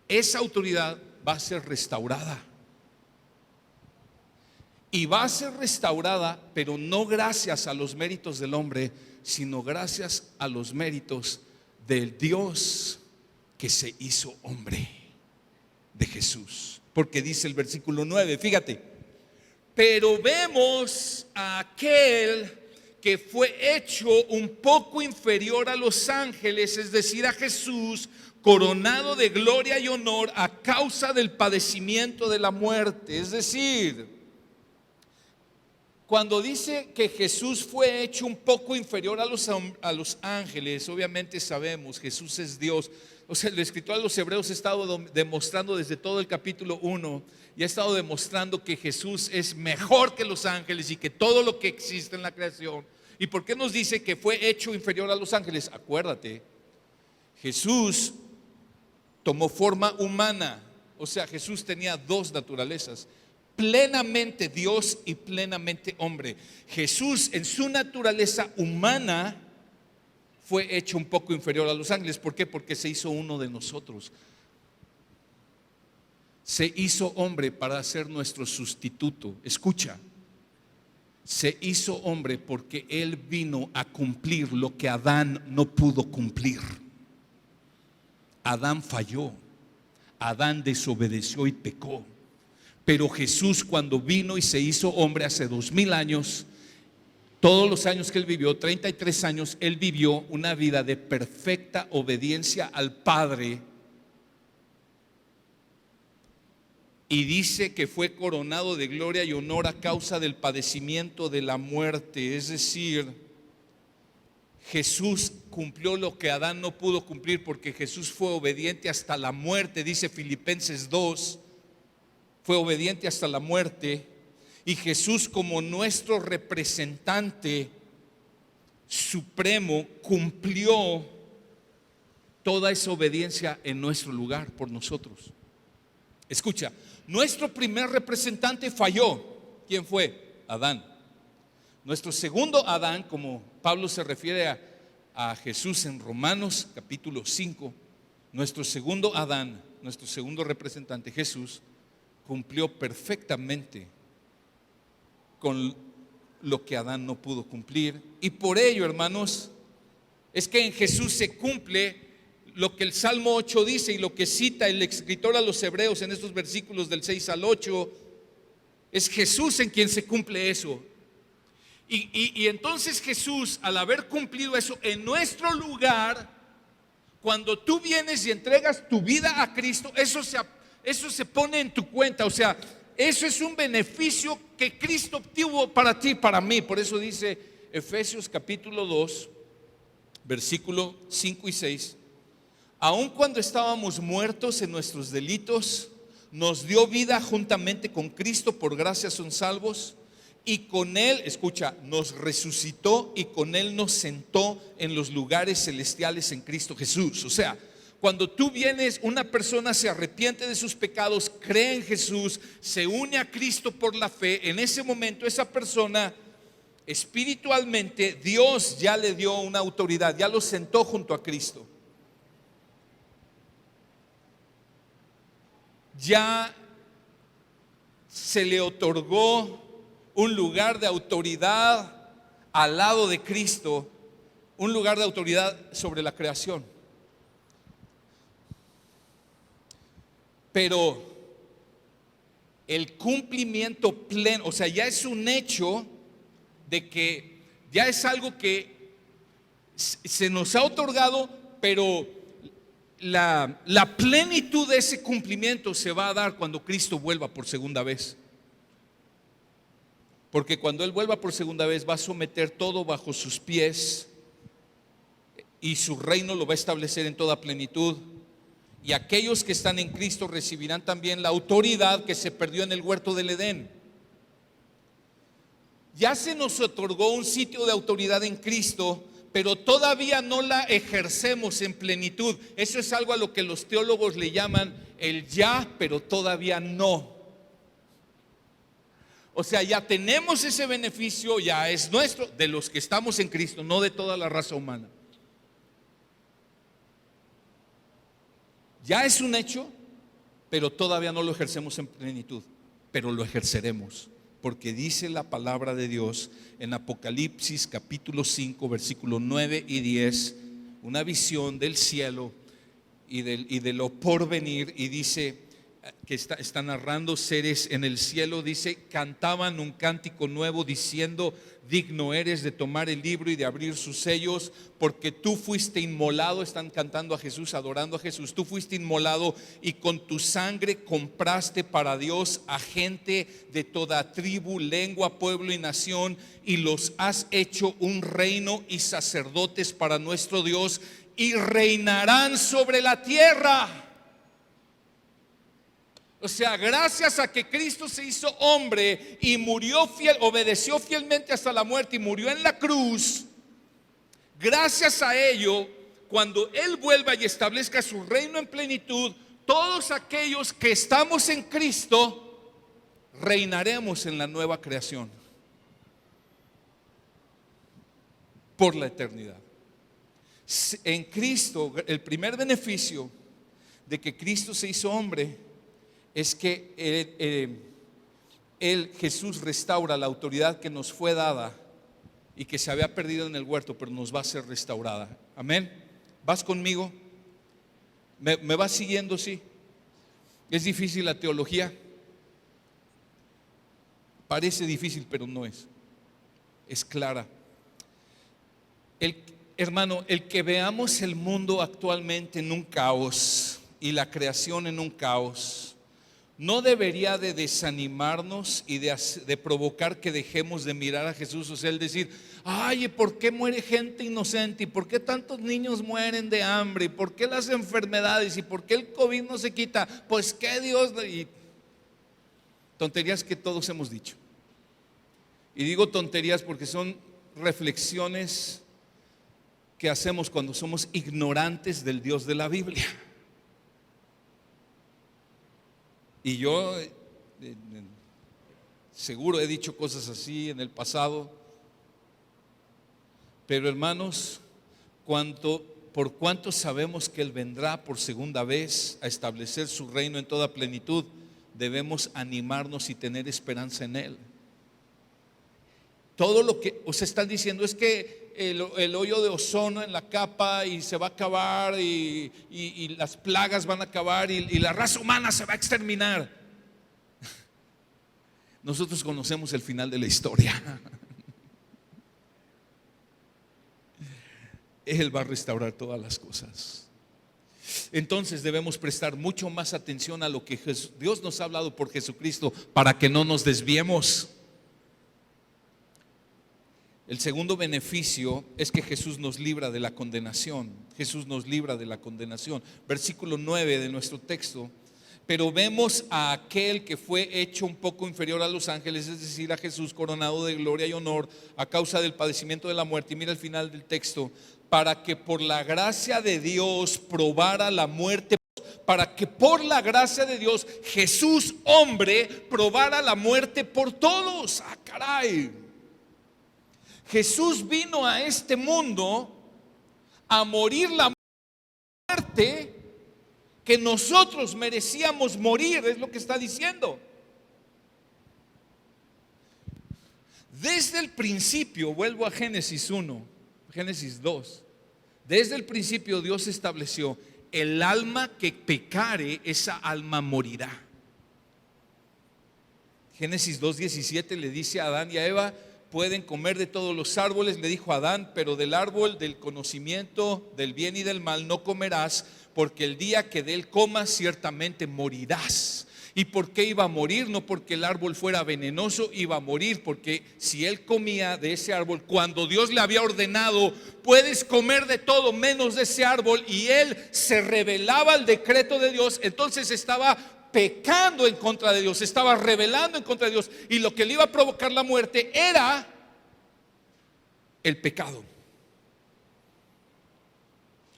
S4: esa autoridad va a ser restaurada. Y va a ser restaurada, pero no gracias a los méritos del hombre, sino gracias a los méritos del Dios que se hizo hombre, de Jesús. Porque dice el versículo 9, fíjate, pero vemos a aquel que fue hecho un poco inferior a los ángeles, es decir, a Jesús, coronado de gloria y honor a causa del padecimiento de la muerte. Es decir, cuando dice que Jesús fue hecho un poco inferior a los ángeles, obviamente sabemos, Jesús es Dios. O sea, el escritor a los Hebreos ha estado demostrando desde todo el capítulo 1 y ha estado demostrando que Jesús es mejor que los ángeles y que todo lo que existe en la creación. ¿Y por qué nos dice que fue hecho inferior a los ángeles? Acuérdate, Jesús tomó forma humana, o sea, Jesús tenía dos naturalezas, plenamente Dios y plenamente hombre. Jesús en su naturaleza humana fue hecho un poco inferior a los ángeles. ¿Por qué? Porque se hizo uno de nosotros. Se hizo hombre para ser nuestro sustituto. Escucha, se hizo hombre porque Él vino a cumplir lo que Adán no pudo cumplir. Adán falló, Adán desobedeció y pecó. Pero Jesús, cuando vino y se hizo hombre hace 2000 años, todos los años que Él vivió, 33 años, Él vivió una vida de perfecta obediencia al Padre. Y dice que fue coronado de gloria y honor a causa del padecimiento de la muerte. Es decir, Jesús cumplió lo que Adán no pudo cumplir, porque Jesús fue obediente hasta la muerte. Dice Filipenses 2, fue obediente hasta la muerte. Y Jesús, como nuestro representante supremo, cumplió toda esa obediencia en nuestro lugar por nosotros. Escucha, nuestro primer representante falló. ¿Quién fue? Adán. Nuestro segundo Adán, como Pablo se refiere a Jesús en Romanos capítulo 5, nuestro segundo Adán, nuestro segundo representante, Jesús, cumplió perfectamente con lo que Adán no pudo cumplir. Y por ello, hermanos, es que en Jesús se cumple lo que el Salmo 8 dice y lo que cita el escritor a los Hebreos en estos versículos del 6 al 8. Es Jesús en quien se cumple eso. Y entonces Jesús, al haber cumplido eso en nuestro lugar, cuando tú vienes y entregas tu vida a Cristo, eso se pone en tu cuenta. O sea, eso es un beneficio que Cristo obtuvo para ti y para mí. Por eso dice Efesios capítulo 2, versículo 5 y 6: aun cuando estábamos muertos en nuestros delitos, nos dio vida juntamente con Cristo, por gracia son salvos. Y con Él, escucha, nos resucitó y con Él nos sentó en los lugares celestiales en Cristo Jesús. O sea, cuando tú vienes, una persona se arrepiente de sus pecados, cree en Jesús, se une a Cristo por la fe. En ese momento esa persona espiritualmente, Dios ya le dio una autoridad, ya lo sentó junto a Cristo. Ya se le otorgó un lugar de autoridad al lado de Cristo un lugar de autoridad sobre la creación. Pero el cumplimiento pleno, o sea, ya es un hecho de que ya es algo que se nos ha otorgado, pero la plenitud de ese cumplimiento se va a dar cuando Cristo vuelva por segunda vez. Porque cuando Él vuelva por segunda vez va a someter todo bajo sus pies y su reino lo va a establecer en toda plenitud. Y aquellos que están en Cristo recibirán también la autoridad que se perdió en el huerto del Edén. Ya se nos otorgó un sitio de autoridad en Cristo, pero todavía no la ejercemos en plenitud. Eso es algo a lo que los teólogos le llaman el ya, pero todavía no. O sea, ya tenemos ese beneficio, ya es nuestro, de los que estamos en Cristo, no de toda la raza humana. Ya es un hecho, pero todavía no lo ejercemos en plenitud, pero lo ejerceremos, porque dice la palabra de Dios en Apocalipsis capítulo 5, versículos 9 y 10, una visión del cielo y de lo porvenir, y dice que está narrando seres en el cielo, dice, cantaban un cántico nuevo diciendo, digno eres de tomar el libro y de abrir sus sellos, porque tú fuiste inmolado. Están cantando a Jesús, adorando a Jesús. Tú fuiste inmolado y con tu sangre compraste para Dios a gente de toda tribu, lengua, pueblo y nación, y los has hecho un reino y sacerdotes para nuestro Dios, y reinarán sobre la tierra. O sea, gracias a que Cristo se hizo hombre y murió fiel, obedeció fielmente hasta la muerte y murió en la cruz, gracias a ello, cuando Él vuelva y establezca su reino en plenitud, todos aquellos que estamos en Cristo reinaremos en la nueva creación por la eternidad. En Cristo, el primer beneficio de que Cristo se hizo hombre es que Jesús restaura la autoridad que nos fue dada y que se había perdido en el huerto, pero nos va a ser restaurada. Amén. ¿Vas conmigo? ¿Me vas siguiendo? Sí. ¿Es difícil la teología? Parece difícil, pero no es. Es clara. Hermano, el que veamos el mundo actualmente en un caos y la creación en un caos, no debería de desanimarnos y de provocar que dejemos de mirar a Jesús. O sea, el decir, ay, ¿por qué muere gente inocente? ¿Y por qué tantos niños mueren de hambre? ¿Y por qué las enfermedades? ¿Y por qué el COVID no se quita? Pues que Dios... Y tonterías que todos hemos dicho. Y digo tonterías porque son reflexiones que hacemos cuando somos ignorantes del Dios de la Biblia. Y yo seguro he dicho cosas así en el pasado, pero hermanos, por cuanto sabemos que Él vendrá por segunda vez a establecer su reino en toda plenitud, debemos animarnos y tener esperanza en Él. Todo lo que os están diciendo es que el hoyo de ozono en la capa y se va a acabar y las plagas van a acabar y la raza humana se va a exterminar. Nosotros conocemos el final de la historia. Él va a restaurar todas las cosas. Entonces debemos prestar mucho más atención a lo que Dios nos ha hablado por Jesucristo para que no nos desviemos. El segundo beneficio es que Jesús nos libra de la condenación. Jesús nos libra de la condenación. Versículo 9 de nuestro texto. Pero vemos a aquel que fue hecho un poco inferior a los ángeles, es decir, a Jesús coronado de gloria y honor a causa del padecimiento de la muerte. Y mira el final del texto. Para que por la gracia de Dios probara la muerte. Para que por la gracia de Dios Jesús, hombre, probara la muerte por todos. ¡Ah, caray! Jesús vino a este mundo a morir la muerte que nosotros merecíamos morir, es lo que está diciendo. Desde el principio, vuelvo a Génesis 1, Génesis 2. Desde el principio Dios estableció: el alma que pecare, esa alma morirá. Génesis 2:17 le dice a Adán y a Eva: pueden comer de todos los árboles, le dijo a Adán, pero del árbol del conocimiento del bien y del mal no comerás, porque el día que de él comas ciertamente morirás. ¿Y por qué iba a morir? No porque el árbol fuera venenoso, iba a morir porque si él comía de ese árbol, cuando Dios le había ordenado: puedes comer de todo menos de ese árbol, y él se rebelaba al decreto de Dios, entonces estaba pecando en contra de Dios, estaba rebelando en contra de Dios, y lo que le iba a provocar la muerte era el pecado,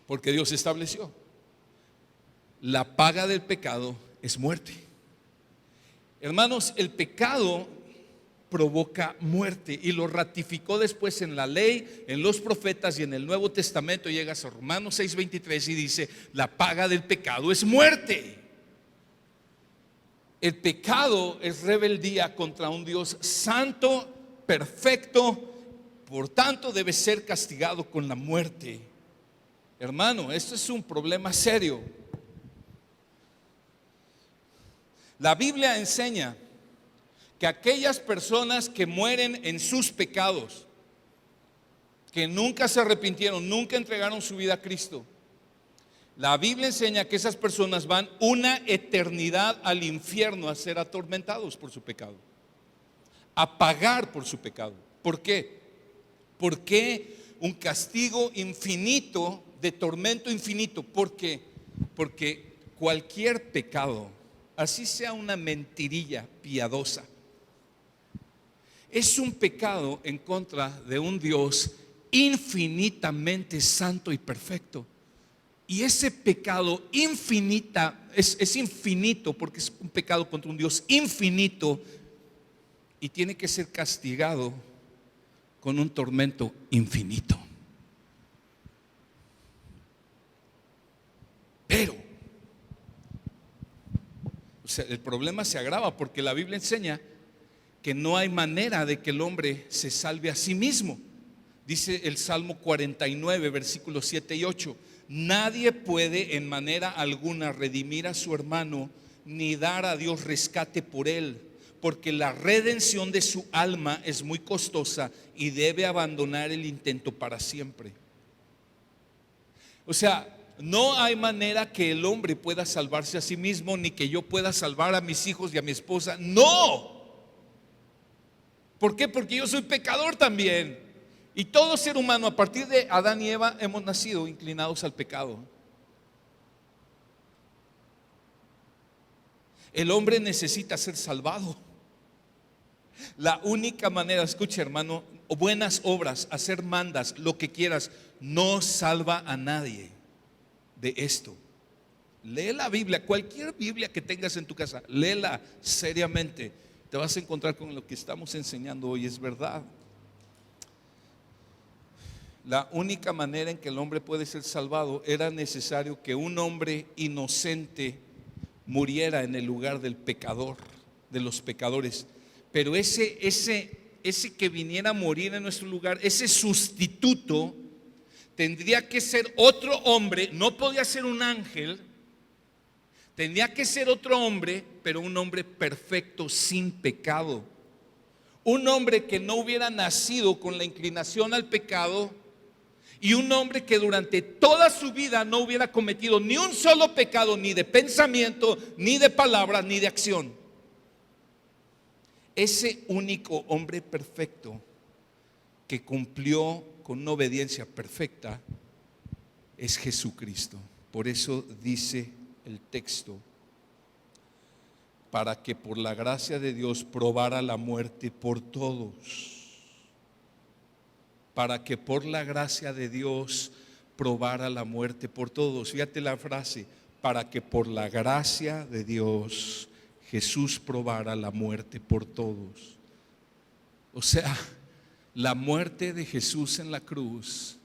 S4: porque Dios estableció: la paga del pecado es muerte. Hermanos, el pecado provoca muerte, y lo ratificó después en la ley, en los profetas y en el Nuevo Testamento. Llegas a Romanos 6:23 y dice: la paga del pecado es muerte. El pecado es rebeldía contra un Dios santo, perfecto, por tanto debe ser castigado con la muerte. Hermano, esto es un problema serio. La Biblia enseña que aquellas personas que mueren en sus pecados, que nunca se arrepintieron, nunca entregaron su vida a Cristo, la Biblia enseña que esas personas van una eternidad al infierno a ser atormentados por su pecado, a pagar por su pecado. ¿Por qué? ¿Por qué un castigo infinito, de tormento infinito? Porque cualquier pecado, así sea una mentirilla piadosa, es un pecado en contra de un Dios infinitamente santo y perfecto. Y ese pecado es infinito, porque es un pecado contra un Dios infinito, y tiene que ser castigado con un tormento infinito. Pero el problema se agrava porque la Biblia enseña que no hay manera de que el hombre se salve a sí mismo. Dice el Salmo 49, versículos 7 y 8: nadie puede en manera alguna redimir a su hermano, ni dar a Dios rescate por él, porque la redención de su alma es muy costosa y debe abandonar el intento para siempre. O sea, no hay manera que el hombre pueda salvarse a sí mismo, ni que yo pueda salvar a mis hijos y a mi esposa. No. ¿Por qué? Porque yo soy pecador también. Y todo ser humano, a partir de Adán y Eva, hemos nacido inclinados al pecado. El hombre necesita ser salvado. La única manera, escucha hermano, buenas obras, hacer mandas, lo que quieras, no salva a nadie de esto. Lee la Biblia, cualquier Biblia que tengas en tu casa, léela seriamente. Te vas a encontrar con lo que estamos enseñando hoy, es verdad. La única manera en que el hombre puede ser salvado, era necesario que un hombre inocente muriera en el lugar del pecador, de los pecadores. Pero ese que viniera a morir en nuestro lugar, ese sustituto, tendría que ser otro hombre. No podía ser un ángel, tendría que ser otro hombre, pero un hombre perfecto, sin pecado. Un hombre que no hubiera nacido con la inclinación al pecado, y un hombre que durante toda su vida no hubiera cometido ni un solo pecado, ni de pensamiento, ni de palabra, ni de acción. Ese único hombre perfecto que cumplió con una obediencia perfecta es Jesucristo. Por eso dice el texto: para que por la gracia de Dios probara la muerte por todos. Para que por la gracia de Dios probara la muerte por todos. Fíjate la frase: para que por la gracia de Dios Jesús probara la muerte por todos. O sea, la muerte de Jesús en la cruz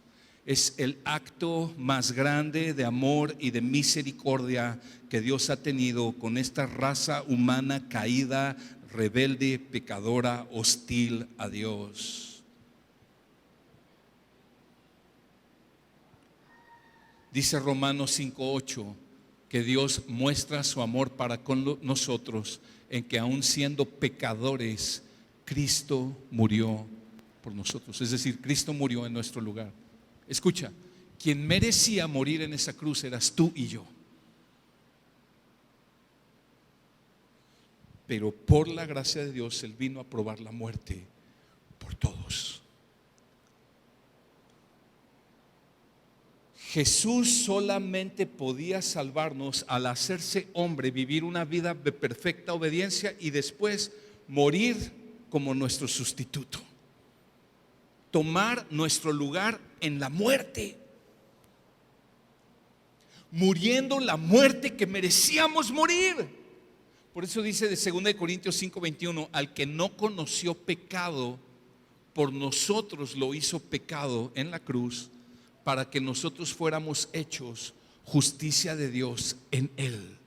S4: es el acto más grande de amor y de misericordia que Dios ha tenido con esta raza humana caída, rebelde, pecadora, hostil a Dios. Dice Romanos 5:8 que Dios muestra su amor para con nosotros en que aun siendo pecadores, Cristo murió por nosotros. Es decir, Cristo murió en nuestro lugar. Escucha, quien merecía morir en esa cruz eras tú y yo. Pero por la gracia de Dios, Él vino a probar la muerte por todos. Jesús solamente podía salvarnos al hacerse hombre, vivir una vida de perfecta obediencia y después morir como nuestro sustituto. Tomar nuestro lugar en la muerte. Muriendo la muerte que merecíamos morir. Por eso dice de 2 Corintios 5:21, al que no conoció pecado, por nosotros lo hizo pecado en la cruz, para que nosotros fuéramos hechos justicia de Dios en Él.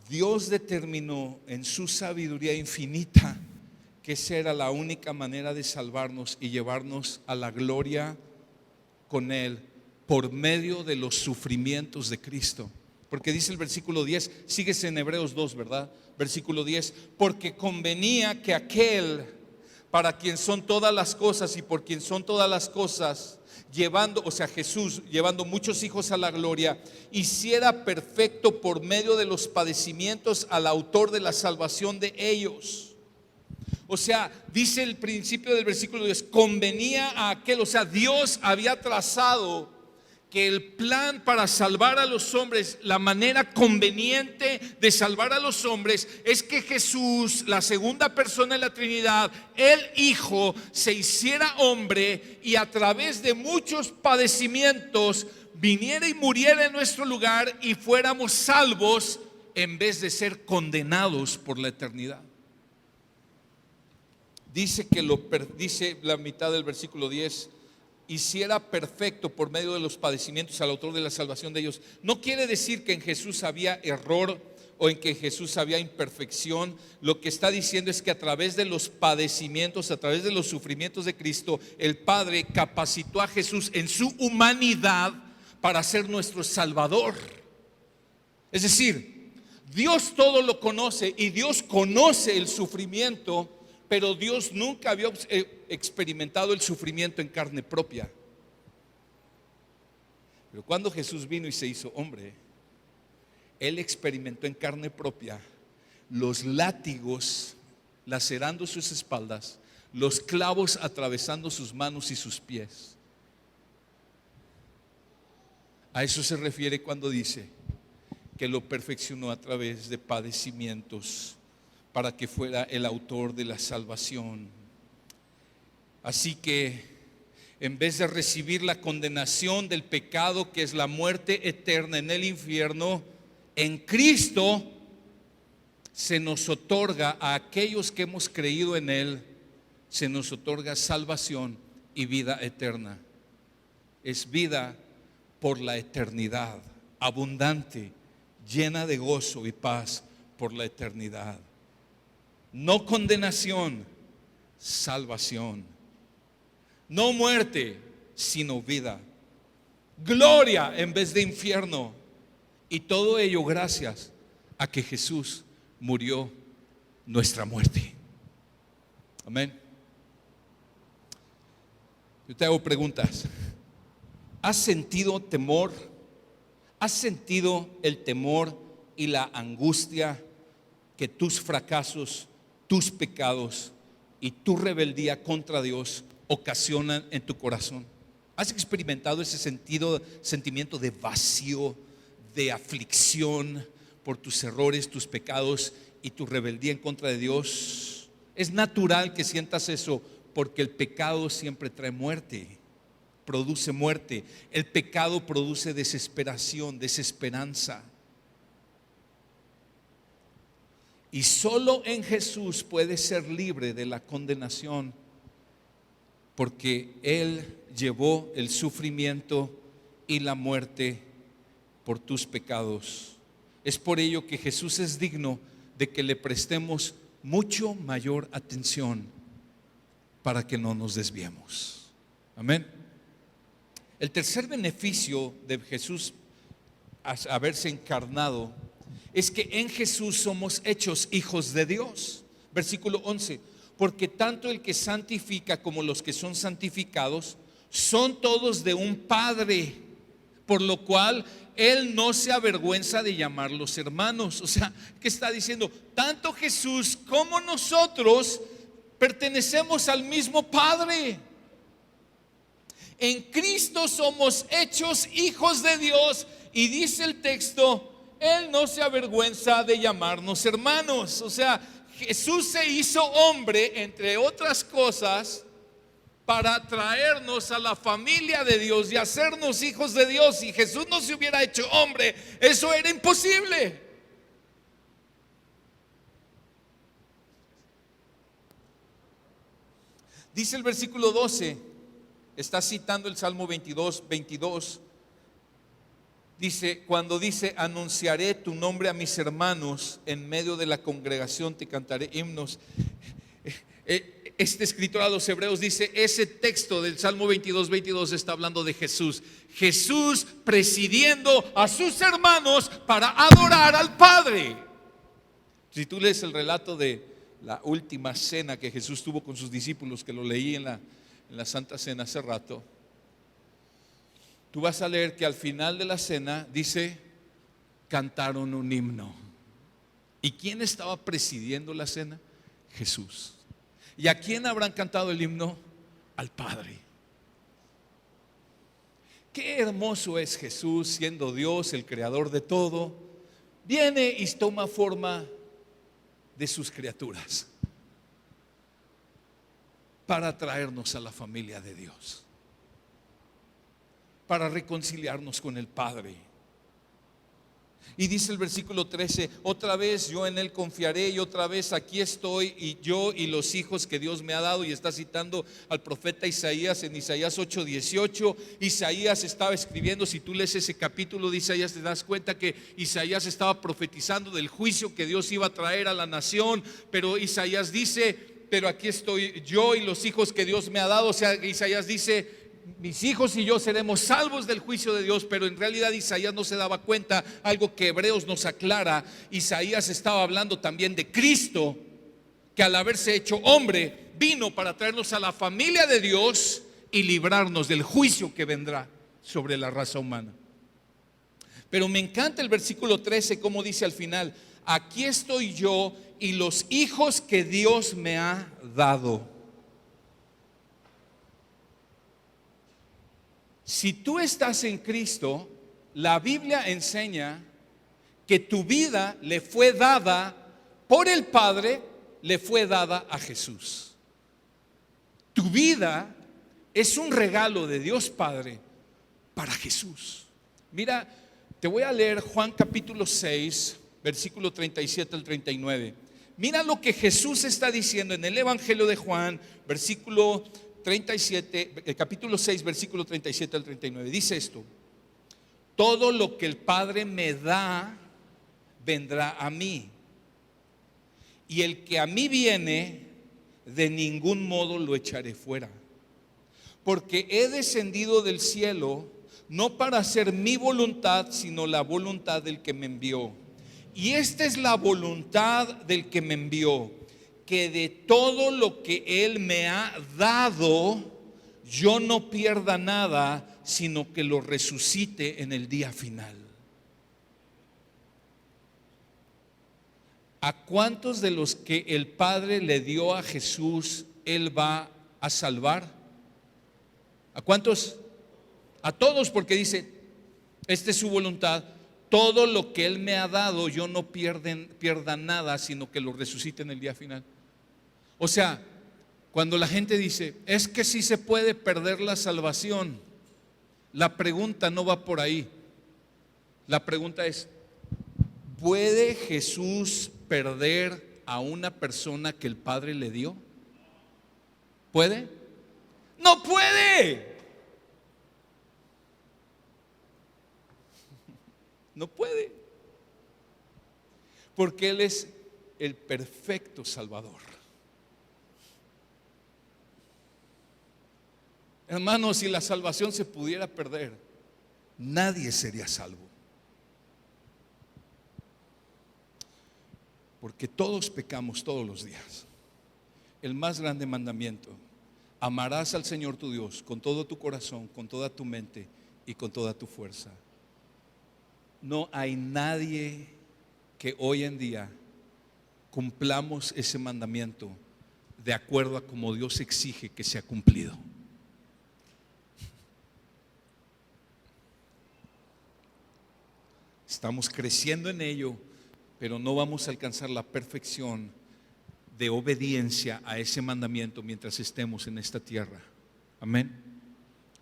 S4: Dios determinó en su sabiduría infinita que esa era la única manera de salvarnos y llevarnos a la gloria con Él por medio de los sufrimientos de Cristo. Porque dice el versículo 10, síguese en Hebreos 2, ¿verdad? Versículo 10, porque convenía que aquel para quien son todas las cosas y por quien son todas las cosas, llevando, o sea, Jesús, llevando muchos hijos a la gloria, hiciera perfecto por medio de los padecimientos al autor de la salvación de ellos. O sea, dice el principio del versículo 10, convenía a aquel, o sea, Dios había trazado que el plan para salvar a los hombres, la manera conveniente de salvar a los hombres es que Jesús, la segunda persona de la Trinidad, el Hijo, se hiciera hombre y a través de muchos padecimientos viniera y muriera en nuestro lugar y fuéramos salvos en vez de ser condenados por la eternidad. Dice que dice la mitad del versículo 10, hiciera perfecto por medio de los padecimientos al autor de la salvación de ellos. No quiere decir que en Jesús había error o en que Jesús había imperfección. Lo que está diciendo es que a través de los padecimientos, a través de los sufrimientos de Cristo, el Padre capacitó a Jesús en su humanidad para ser nuestro Salvador. Es decir, Dios todo lo conoce y Dios conoce el sufrimiento, pero Dios nunca había experimentado el sufrimiento en carne propia. Pero cuando Jesús vino y se hizo hombre, Él experimentó en carne propia los látigos lacerando sus espaldas, los clavos atravesando sus manos y sus pies. A eso se refiere cuando dice que lo perfeccionó a través de padecimientos para que fuera el autor de la salvación. Así que en vez de recibir la condenación del pecado, que es la muerte eterna en el infierno, en Cristo se nos otorga a aquellos que hemos creído en Él, se nos otorga salvación y vida eterna. Es vida por la eternidad, abundante, llena de gozo y paz por la eternidad. No condenación, salvación. No muerte, sino vida. Gloria en vez de infierno. Y todo ello gracias a que Jesús murió nuestra muerte. Amén. Yo te hago preguntas. ¿Has sentido temor? ¿Has sentido el temor y la angustia que tus fracasos, tus pecados y tu rebeldía contra Dios ocasionan en tu corazón? ¿Has experimentado ese sentimiento de vacío, de aflicción por tus errores, tus pecados y tu rebeldía en contra de Dios? Es natural que sientas eso porque el pecado siempre trae muerte, produce muerte. El pecado produce desesperación, desesperanza. Y solo en Jesús puedes ser libre de la condenación, porque Él llevó el sufrimiento y la muerte por tus pecados. Es por ello que Jesús es digno de que le prestemos mucho mayor atención para que no nos desviemos. Amén. El tercer beneficio de Jesús haberse encarnado es que en Jesús somos hechos hijos de Dios. Versículo 11: porque tanto el que santifica como los que son santificados son todos de un Padre, por lo cual Él no se avergüenza de llamarlos hermanos. O sea, ¿qué está diciendo? Tanto Jesús como nosotros pertenecemos al mismo Padre. En Cristo somos hechos hijos de Dios, y dice el texto, Él no se avergüenza de llamarnos hermanos. O sea, Jesús se hizo hombre, entre otras cosas, para traernos a la familia de Dios y hacernos hijos de Dios. Si Jesús no se hubiera hecho hombre, eso era imposible. Dice el versículo 12, está citando el Salmo 22. Dice, cuando dice, anunciaré tu nombre a mis hermanos, en medio de la congregación te cantaré himnos. Este escritor a los hebreos dice, ese texto del Salmo 22 está hablando de Jesús. Jesús presidiendo a sus hermanos para adorar al Padre. Si tú lees el relato de la última cena que Jesús tuvo con sus discípulos, que lo leí en la Santa Cena hace rato, tú vas a leer que al final de la cena dice, cantaron un himno. ¿Y quién estaba presidiendo la cena? Jesús. ¿Y a quién habrán cantado el himno? Al Padre. Qué hermoso es Jesús, siendo Dios, el creador de todo, viene y toma forma de sus criaturas para traernos a la familia de Dios, para reconciliarnos con el Padre. Y dice el versículo 13, otra vez yo en Él confiaré, y otra vez aquí estoy, y yo y los hijos que Dios me ha dado. Y está citando al profeta Isaías en Isaías 8:18. Isaías estaba escribiendo, si tú lees ese capítulo de Isaías, te das cuenta que Isaías estaba profetizando del juicio que Dios iba a traer a la nación. Pero Isaías dice, pero aquí estoy yo y los hijos que Dios me ha dado. O sea, Isaías dice, mis hijos y yo seremos salvos del juicio de Dios. Pero en realidad Isaías no se daba cuenta, algo que Hebreos nos aclara. Isaías estaba hablando también de Cristo, que al haberse hecho hombre vino para traernos a la familia de Dios y librarnos del juicio que vendrá sobre la raza humana. Pero me encanta el versículo 13, como dice al final, aquí estoy yo y los hijos que Dios me ha dado. Si tú estás en Cristo, la Biblia enseña que tu vida le fue dada por el Padre, le fue dada a Jesús. Tu vida es un regalo de Dios Padre para Jesús. Mira, te voy a leer Juan capítulo 6, versículo 37 al 39. Mira lo que Jesús está diciendo en el Evangelio de Juan, versículo 37, capítulo 6, versículo 37 al 39. Dice esto: todo lo que el Padre me da vendrá a mí, y el que a mí viene, de ningún modo lo echaré fuera. Porque he descendido del cielo no para hacer mi voluntad, sino la voluntad del que me envió. Y esta es la voluntad del que me envió, que de todo lo que Él me ha dado, yo no pierda nada, sino que lo resucite en el día final. ¿A cuántos de los que el Padre le dio a Jesús Él va a salvar? ¿A cuántos? A todos, porque dice, esta es su voluntad. Todo lo que Él me ha dado, yo no pierda nada, sino que lo resucite en el día final. O sea, cuando la gente dice, es que sí se puede perder la salvación, la pregunta no va por ahí. La pregunta es, ¿puede Jesús perder a una persona que el Padre le dio? ¿Puede? ¡No puede! No puede. No puede. Porque Él es el perfecto Salvador. Hermanos, si la salvación se pudiera perder, nadie sería salvo. Porque todos pecamos todos los días. El más grande mandamiento: amarás al Señor tu Dios con todo tu corazón, con toda tu mente y con toda tu fuerza. No hay nadie que hoy en día cumplamos ese mandamiento de acuerdo a como Dios exige que sea cumplido. Estamos creciendo en ello, pero no vamos a alcanzar la perfección de obediencia a ese mandamiento mientras estemos en esta tierra. Amén.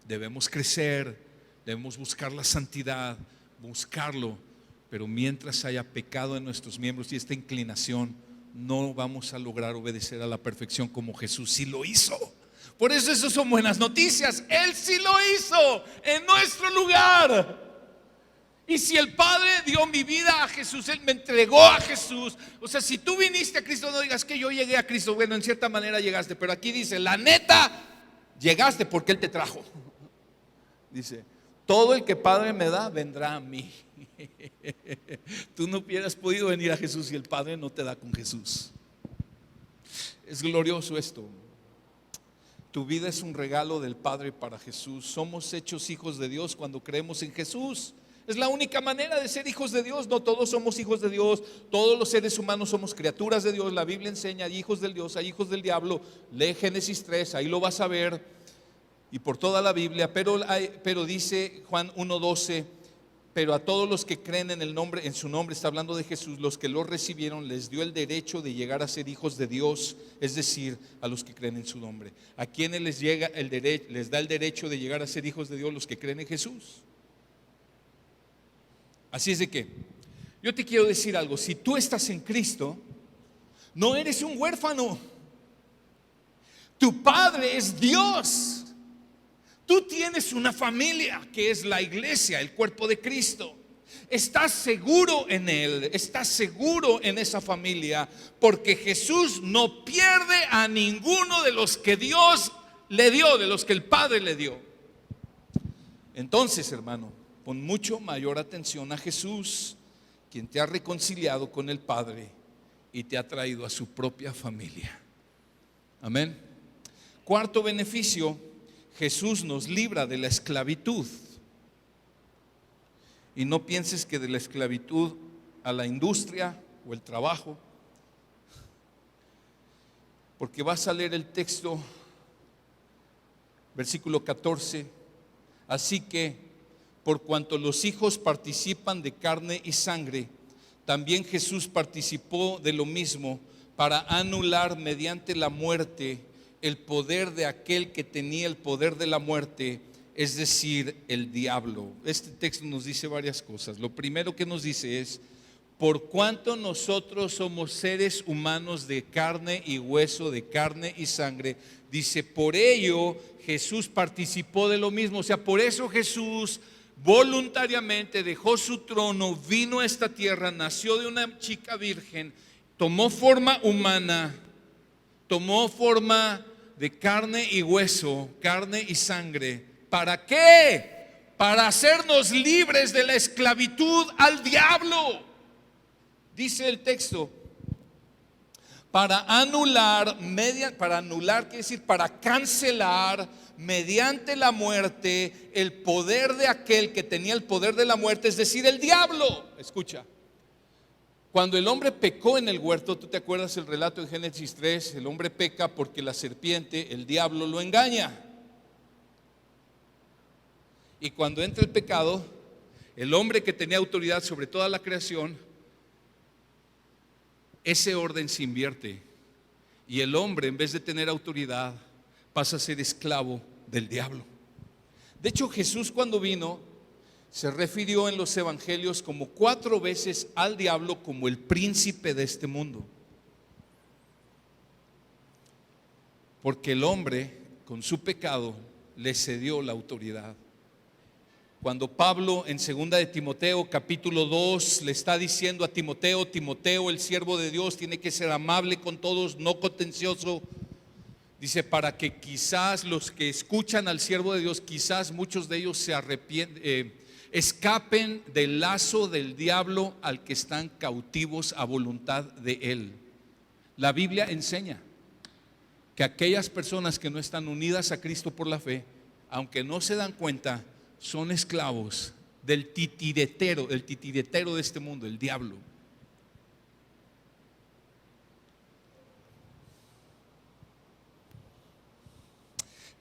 S4: Debemos crecer, debemos buscar la santidad, buscarlo, pero mientras haya pecado en nuestros miembros y esta inclinación, no vamos a lograr obedecer a la perfección como Jesús sí lo hizo. Por eso son buenas noticias. Él sí lo hizo en nuestro lugar. Y si el Padre dio mi vida a Jesús, Él me entregó a Jesús. O sea, si tú viniste a Cristo, no digas que yo llegué a Cristo. Bueno, en cierta manera llegaste, pero aquí dice, la neta, llegaste porque Él te trajo. Dice, todo el que Padre me da, vendrá a mí. Tú no hubieras podido venir a Jesús si el Padre no te da con Jesús. Es glorioso esto. Tu vida es un regalo del Padre para Jesús. Somos hechos hijos de Dios cuando creemos en Jesús. Es la única manera de ser hijos de Dios. No todos somos hijos de Dios. Todos los seres humanos somos criaturas de Dios. La Biblia enseña: hay hijos del Dios, hay hijos del diablo. Lee Génesis 3, ahí lo vas a ver. Y por toda la Biblia. Pero dice Juan 1:12: pero a todos los que creen en su nombre, está hablando de Jesús, los que lo recibieron, les dio el derecho de llegar a ser hijos de Dios. Es decir, a los que creen en su nombre. ¿A quienes les da el derecho de llegar a ser hijos de Dios? Los que creen en Jesús. Así es de que yo te quiero decir algo: si tú estás en Cristo, no eres un huérfano. Tu Padre es Dios. Tú tienes una familia que es la iglesia, el cuerpo de Cristo. Estás seguro en Él, estás seguro en esa familia, porque Jesús no pierde a ninguno de los que Dios le dio, de los que el Padre le dio. Entonces, hermano, pon mucho mayor atención a Jesús, quien te ha reconciliado con el Padre y te ha traído a su propia familia. Amén. Cuarto beneficio: Jesús nos libra de la esclavitud. Y no pienses que de la esclavitud a la industria o el trabajo, porque vas a leer el texto, versículo 14. Así que, por cuanto los hijos participan de carne y sangre, también Jesús participó de lo mismo, para anular mediante la muerte el poder de aquel que tenía el poder de la muerte, es decir, el diablo. Este texto nos dice varias cosas. Lo primero que nos dice es: por cuanto nosotros somos seres humanos de carne y hueso, de carne y sangre, dice, por ello Jesús participó de lo mismo. O sea, por eso Jesús voluntariamente dejó su trono, vino a esta tierra, nació de una chica virgen, tomó forma humana, tomó forma de carne y hueso, carne y sangre. ¿Para qué? Para hacernos libres de la esclavitud al diablo. Dice el texto, para anular quiere decir para cancelar mediante la muerte el poder de aquel que tenía el poder de la muerte, es decir, el diablo. Escucha. Cuando el hombre pecó en el huerto, ¿tú te acuerdas el relato de Génesis 3? El hombre peca porque la serpiente, el diablo, lo engaña. Y cuando entra el pecado, el hombre que tenía autoridad sobre toda la creación, ese orden se invierte. Y el hombre, en vez de tener autoridad, pasa a ser esclavo del diablo. De hecho, Jesús, cuando vino, se refirió en los evangelios como 4 veces al diablo como el príncipe de este mundo. Porque el hombre, con su pecado, le cedió la autoridad. Cuando Pablo en 2 de Timoteo capítulo 2 le está diciendo a Timoteo: Timoteo, el siervo de Dios, tiene que ser amable con todos, no contencioso. Dice, para que quizás los que escuchan al siervo de Dios, quizás muchos de ellos se escapen del lazo del diablo al que están cautivos a voluntad de él. La Biblia enseña que aquellas personas que no están unidas a Cristo por la fe, aunque no se dan cuenta, son esclavos del titiritero de este mundo, el diablo.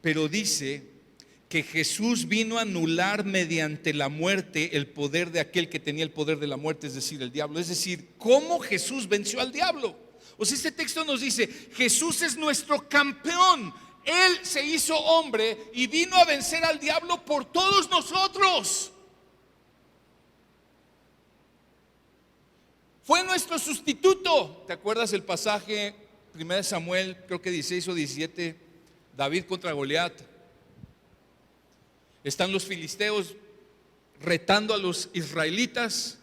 S4: Pero dice que Jesús vino a anular mediante la muerte el poder de aquel que tenía el poder de la muerte, es decir, el diablo. Es decir, ¿cómo Jesús venció al diablo? O sea, este texto nos dice: Jesús es nuestro campeón. Él se hizo hombre y vino a vencer al diablo por todos nosotros. Fue nuestro sustituto. ¿Te acuerdas el pasaje 1 Samuel, creo que 16 o 17? David contra Goliat. Están los filisteos retando a los israelitas.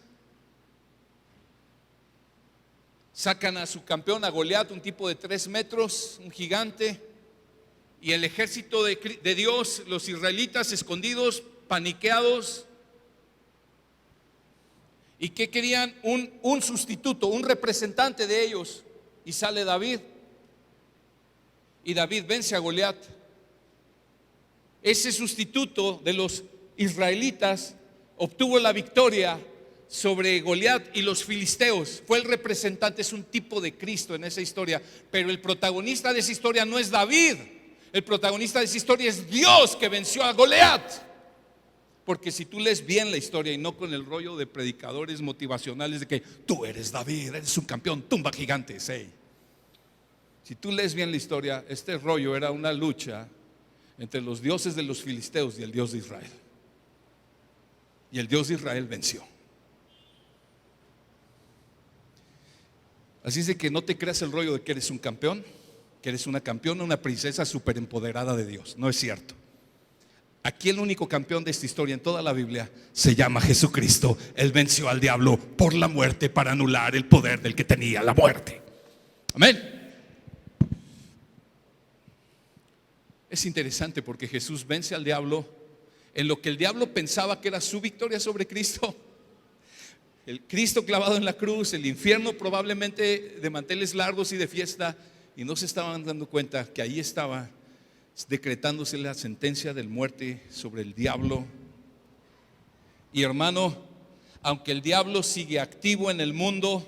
S4: Sacan a su campeón, a Goliat, un tipo de 3 metros, un gigante. Y el ejército de Dios, los israelitas escondidos, paniqueados. ¿Y qué querían? Un sustituto, un representante de ellos. Y sale David. Y David vence a Goliat. Ese sustituto de los israelitas obtuvo la victoria sobre Goliat y los filisteos. Fue el representante, es un tipo de Cristo en esa historia. Pero el protagonista de esa historia no es David. El protagonista de esa historia es Dios, que venció a Goliat. Porque si tú lees bien la historia y no con el rollo de predicadores motivacionales de que tú eres David, eres un campeón, tumba gigantes, hey. Si tú lees bien la historia, este rollo era una lucha entre los dioses de los filisteos y el Dios de Israel. Y el Dios de Israel venció. Así es de que no te creas el rollo de que eres un campeón, que eres una campeona, una princesa súper empoderada de Dios. No es cierto. Aquí el único campeón de esta historia en toda la Biblia se llama Jesucristo. Él venció al diablo por la muerte para anular el poder del que tenía la muerte. Amén. Es interesante porque Jesús vence al diablo en lo que el diablo pensaba que era su victoria sobre Cristo. El Cristo clavado en la cruz, el infierno probablemente de manteles largos y de fiesta, y no se estaban dando cuenta que ahí estaba decretándose la sentencia de muerte sobre el diablo. Y hermano, aunque el diablo sigue activo en el mundo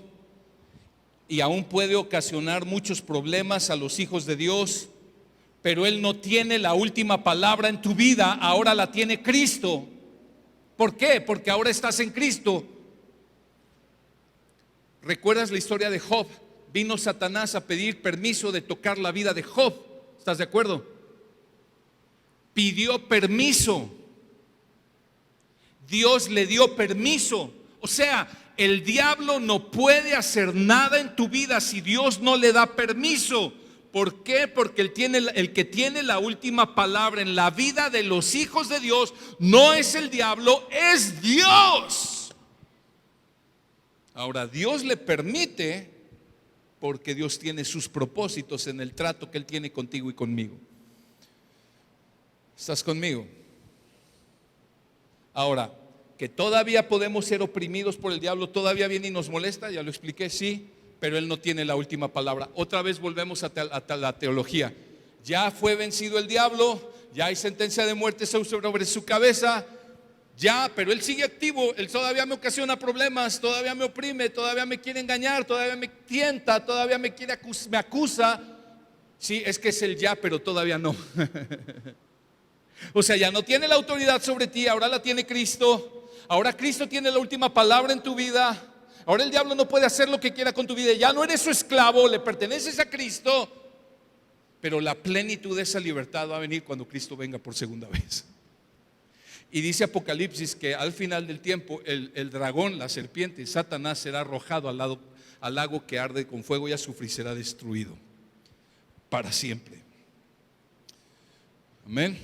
S4: y aún puede ocasionar muchos problemas a los hijos de Dios, pero él no tiene la última palabra en tu vida. Ahora la tiene Cristo. ¿Por qué? Porque ahora estás en Cristo. ¿Recuerdas la historia de Job? Vino Satanás a pedir permiso de tocar la vida de Job. ¿Estás de acuerdo? Pidió permiso. Dios le dio permiso. O sea, el diablo no puede hacer nada en tu vida si Dios no le da permiso. ¿Por qué? Porque el que tiene la última palabra en la vida de los hijos de Dios no es el diablo, es Dios. Ahora, Dios le permite porque Dios tiene sus propósitos en el trato que Él tiene contigo y conmigo. ¿Estás conmigo? Ahora, que todavía podemos ser oprimidos por el diablo, todavía viene y nos molesta, ya lo expliqué, sí. Pero Él no tiene la última palabra. Otra vez volvemos a la teología. Ya fue vencido el diablo, ya hay sentencia de muerte sobre su cabeza, ya, pero Él sigue activo. Él todavía me ocasiona problemas, todavía me oprime, todavía me quiere engañar, todavía me tienta, todavía me acusa. Sí, es que es el ya, pero todavía no. O sea, ya no tiene la autoridad sobre ti, ahora la tiene Cristo. Ahora Cristo tiene la última palabra en tu vida. Ahora el diablo no puede hacer lo que quiera con tu vida. Ya no eres su esclavo, le perteneces a Cristo. Pero la plenitud de esa libertad va a venir cuando Cristo venga por segunda vez. Y dice Apocalipsis que al final del tiempo el dragón, la serpiente, Satanás será arrojado al lago que arde con fuego y azufre y será destruido para siempre. Amén.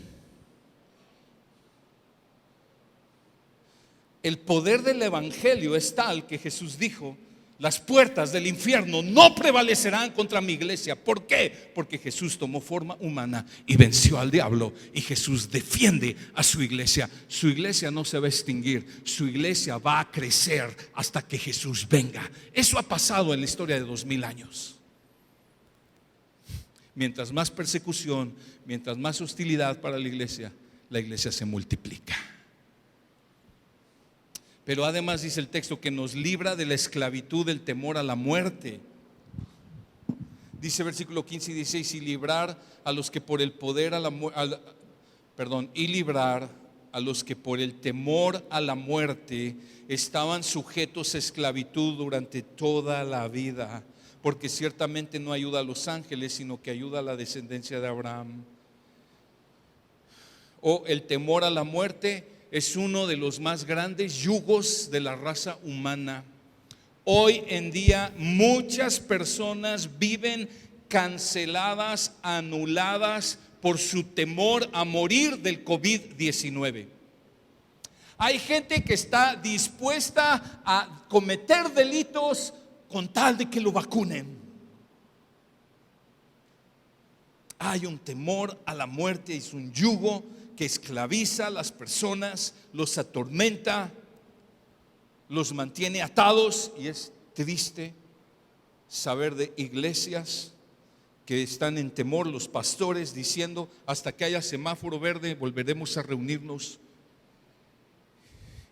S6: el poder del evangelio es tal que Jesús dijo: las puertas del infierno no prevalecerán contra mi iglesia. ¿Por qué? Porque Jesús tomó forma humana y venció al diablo, y Jesús defiende a su iglesia. Su iglesia no se va a extinguir, su iglesia va a crecer hasta que Jesús venga. Eso ha pasado en la historia de 2000 años. Mientras más persecución, mientras más hostilidad para la iglesia se multiplica. Pero además dice el texto que nos libra de la esclavitud del temor a la muerte. Dice versículo 15 y 16: y librar a los que por el poder a la y librar a los que por el temor a la muerte estaban sujetos a esclavitud durante toda la vida, porque ciertamente no ayuda a los ángeles, sino que ayuda a la descendencia de Abraham. El temor a la muerte es uno de los más grandes yugos de la raza humana. Hoy en día muchas personas viven canceladas, anuladas por su temor a morir del COVID-19. Hay gente que está dispuesta a cometer delitos con tal de que lo vacunen. Hay un temor a la muerte, es un yugo que esclaviza a las personas, los atormenta, los mantiene atados. Y es triste saber de iglesias que están en temor, los pastores diciendo: hasta que haya semáforo verde volveremos a reunirnos.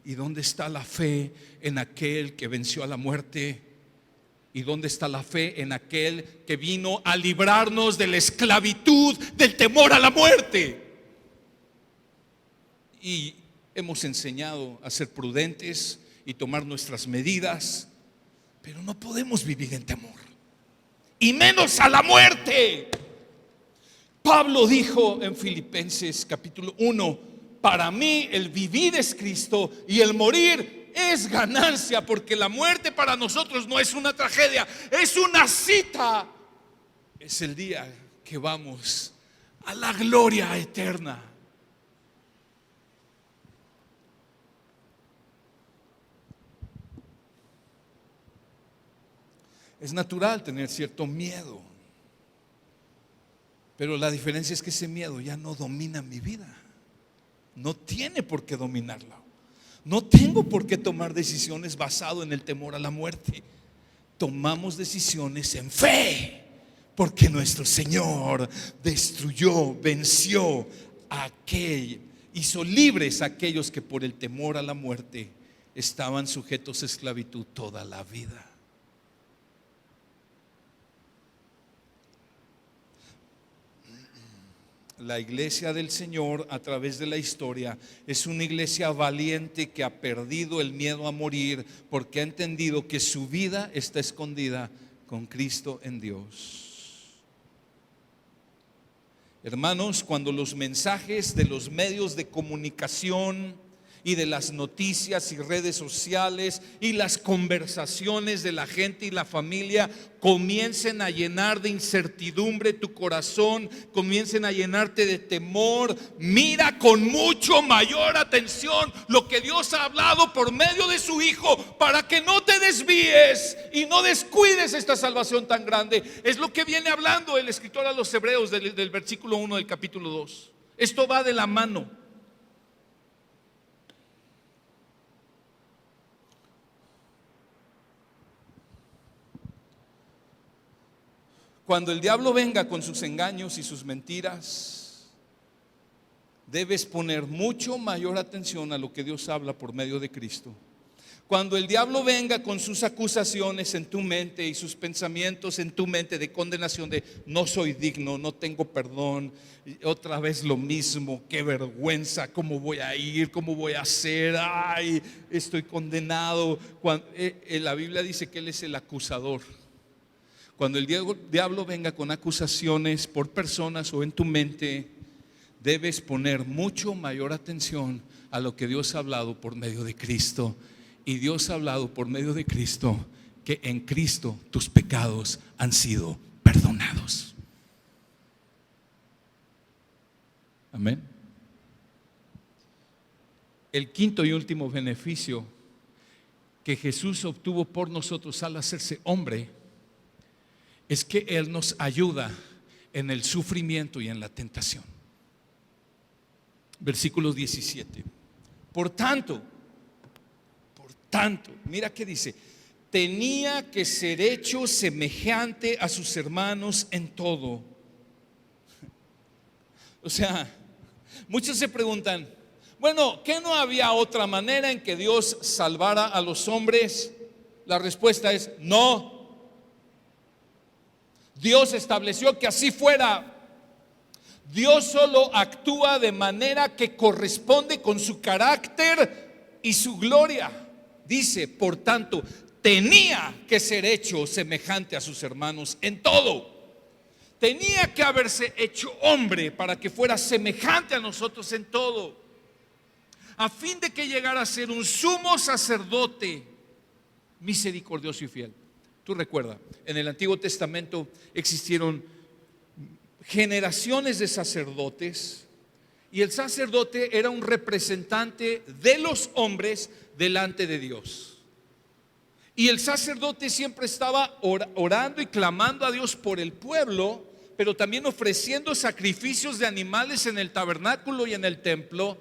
S6: ¿Y dónde está la fe en aquel que venció a la muerte? ¿Y dónde está la fe en aquel que vino a librarnos de la esclavitud del temor a la muerte? Y hemos enseñado a ser prudentes y tomar nuestras medidas, pero no podemos vivir en temor, y menos a la muerte. Pablo dijo en Filipenses capítulo 1: para mí el vivir es Cristo y el morir es ganancia, porque la muerte para nosotros no es una tragedia, es una cita. Es el día que vamos a la gloria eterna. Es natural tener cierto miedo, pero la diferencia es que ese miedo ya no domina mi vida. No tiene por qué dominarla. No tengo por qué tomar decisiones basado en el temor a la muerte. Tomamos decisiones en fe, porque nuestro Señor destruyó, venció hizo libres a aquellos que por el temor a la muerte estaban sujetos a esclavitud toda la vida. La iglesia del Señor a través de la historia es una iglesia valiente que ha perdido el miedo a morir, porque ha entendido que su vida está escondida con Cristo en Dios. Hermanos, cuando los mensajes de los medios de comunicación y de las noticias y redes sociales y las conversaciones de la gente y la familia comiencen a llenar de incertidumbre tu corazón, comiencen a llenarte de temor, mira con mucho mayor atención lo que Dios ha hablado por medio de su Hijo, para que no te desvíes y no descuides esta salvación tan grande. Es lo que viene hablando el escritor a los Hebreos del versículo 1 del capítulo 2. Esto va de la mano. Cuando el diablo venga con sus engaños y sus mentiras, debes poner mucho mayor atención a lo que Dios habla por medio de Cristo. Cuando el diablo venga con sus acusaciones en tu mente y sus pensamientos en tu mente de condenación, de no soy digno, no tengo perdón, otra vez lo mismo, qué vergüenza, cómo voy a ir, cómo voy a hacer, ay, estoy condenado. La Biblia dice que Él es el acusador. Cuando el diablo venga con acusaciones por personas o en tu mente, debes poner mucho mayor atención a lo que Dios ha hablado por medio de Cristo. Y Dios ha hablado por medio de Cristo que en Cristo tus pecados han sido perdonados. Amén. el quinto y último beneficio que Jesús obtuvo por nosotros al hacerse hombre es que Él nos ayuda en el sufrimiento y en la tentación. Versículo 17. Por tanto, mira qué dice: tenía que ser hecho semejante a sus hermanos en todo. O sea, muchos se preguntan, bueno, ¿qué no había otra manera en que Dios salvara a los hombres? La respuesta es no. Dios estableció que así fuera. Dios solo actúa de manera que corresponde con su carácter y su gloria. Dice, por tanto, tenía que ser hecho semejante a sus hermanos en todo. Tenía que haberse hecho hombre para que fuera semejante a nosotros en todo, a fin de que llegara a ser un sumo sacerdote misericordioso y fiel. Tú recuerda, en el Antiguo Testamento existieron generaciones de sacerdotes, y el sacerdote era un representante de los hombres delante de Dios. Y el sacerdote siempre estaba orando y clamando a Dios por el pueblo, pero también ofreciendo sacrificios de animales en el tabernáculo y en el templo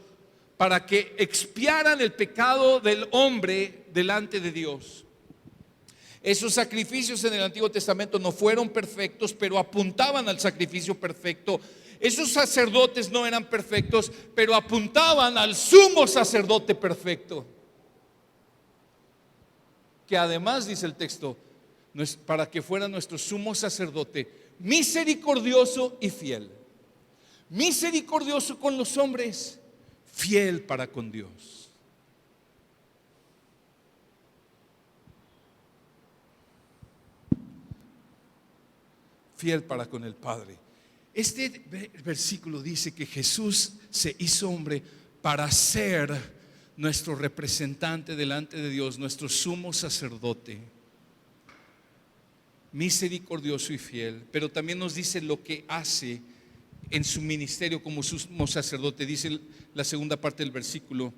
S6: para que expiaran el pecado del hombre delante de Dios. Esos sacrificios en el Antiguo Testamento no fueron perfectos, pero apuntaban al sacrificio perfecto. Esos sacerdotes no eran perfectos, pero apuntaban al sumo sacerdote perfecto, que además, dice el texto, para que fuera nuestro sumo sacerdote misericordioso y fiel. Misericordioso con los hombres, fiel para con Dios. Fiel para con el Padre. Este versículo dice que Jesús se hizo hombre para ser nuestro representante delante de Dios, nuestro sumo sacerdote, misericordioso y fiel. Pero también nos dice lo que hace en su ministerio como sumo sacerdote. Dice la segunda parte del versículo: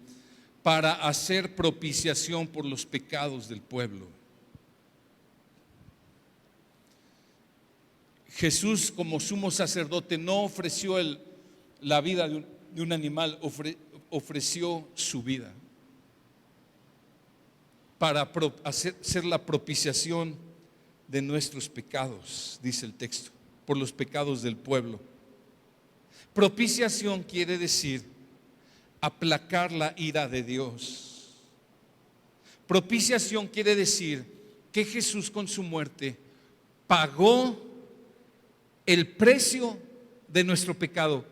S6: para hacer propiciación por los pecados del pueblo. Jesús, como sumo sacerdote, no ofreció la vida de un animal, ofreció su vida para hacer la propiciación de nuestros pecados, dice el texto, por los pecados del pueblo. Propiciación quiere decir aplacar la ira de Dios. Propiciación quiere decir que Jesús con su muerte pagó el precio de nuestro pecado.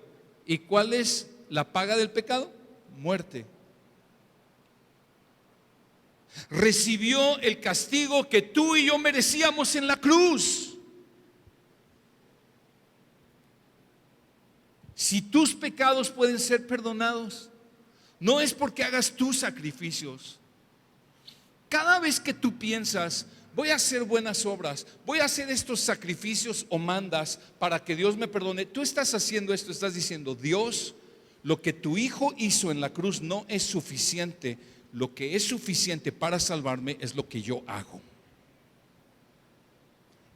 S6: ¿Y cuál es la paga del pecado? Muerte. Recibió el castigo que tú y yo merecíamos en la cruz. Si tus pecados pueden ser perdonados, no es porque hagas tus sacrificios. Cada vez que tú piensas, voy a hacer buenas obras, voy a hacer estos sacrificios o mandas para que Dios me perdone, tú estás haciendo esto, estás diciendo: Dios, lo que tu hijo hizo en la cruz no es suficiente. Lo que es suficiente para salvarme es lo que yo hago.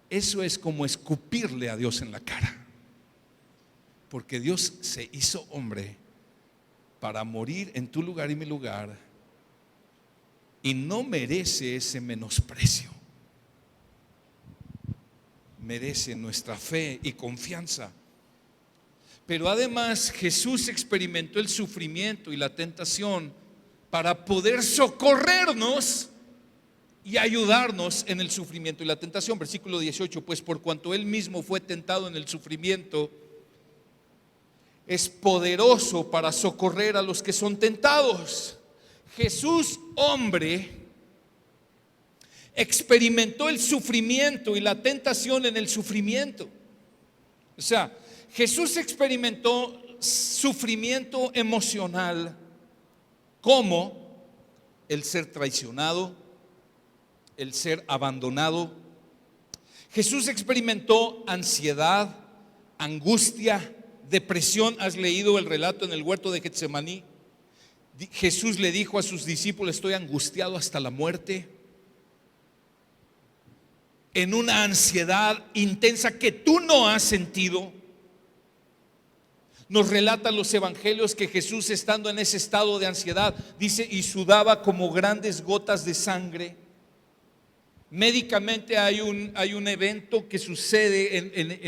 S6: Eso es como escupirle a Dios en la cara, porque Dios se hizo hombre para morir en tu lugar y mi lugar, y no merece ese menosprecio. Merece nuestra fe y confianza. Pero además Jesús experimentó el sufrimiento y la tentación para poder socorrernos y ayudarnos en el sufrimiento y la tentación. Versículo 18: pues por cuanto Él mismo fue tentado en el sufrimiento, es poderoso para socorrer a los que son tentados. Jesús, hombre, experimentó el sufrimiento y la tentación en el sufrimiento. O sea, Jesús experimentó sufrimiento emocional, como el ser traicionado, el ser abandonado. Jesús experimentó ansiedad, angustia, depresión. ¿Has leído el relato en el huerto de Getsemaní? Jesús le dijo a sus discípulos: estoy angustiado hasta la muerte, en una ansiedad intensa que tú no has sentido. Nos relatan los evangelios que Jesús, estando en ese estado de ansiedad, dice, y sudaba como grandes gotas de sangre. Médicamente hay un evento que sucede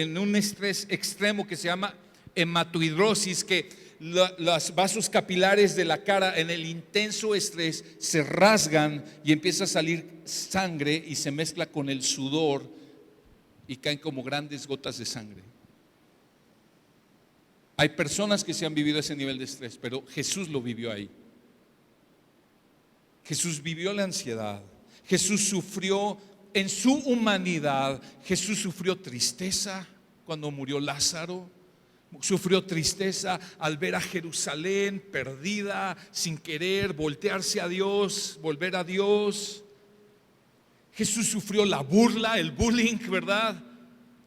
S6: en un estrés extremo que se llama hematoidrosis, que los vasos capilares de la cara en el intenso estrés se rasgan y empieza a salir sangre y se mezcla con el sudor y caen como grandes gotas de sangre. Hay personas que se han vivido ese nivel de estrés, pero Jesús lo vivió ahí. Jesús vivió la ansiedad. Jesús sufrió en su humanidad. Jesús sufrió tristeza cuando murió Lázaro. Sufrió tristeza al ver a Jerusalén perdida, sin querer voltearse a Dios, volver a Dios. Jesús sufrió la burla, el bullying, ¿verdad?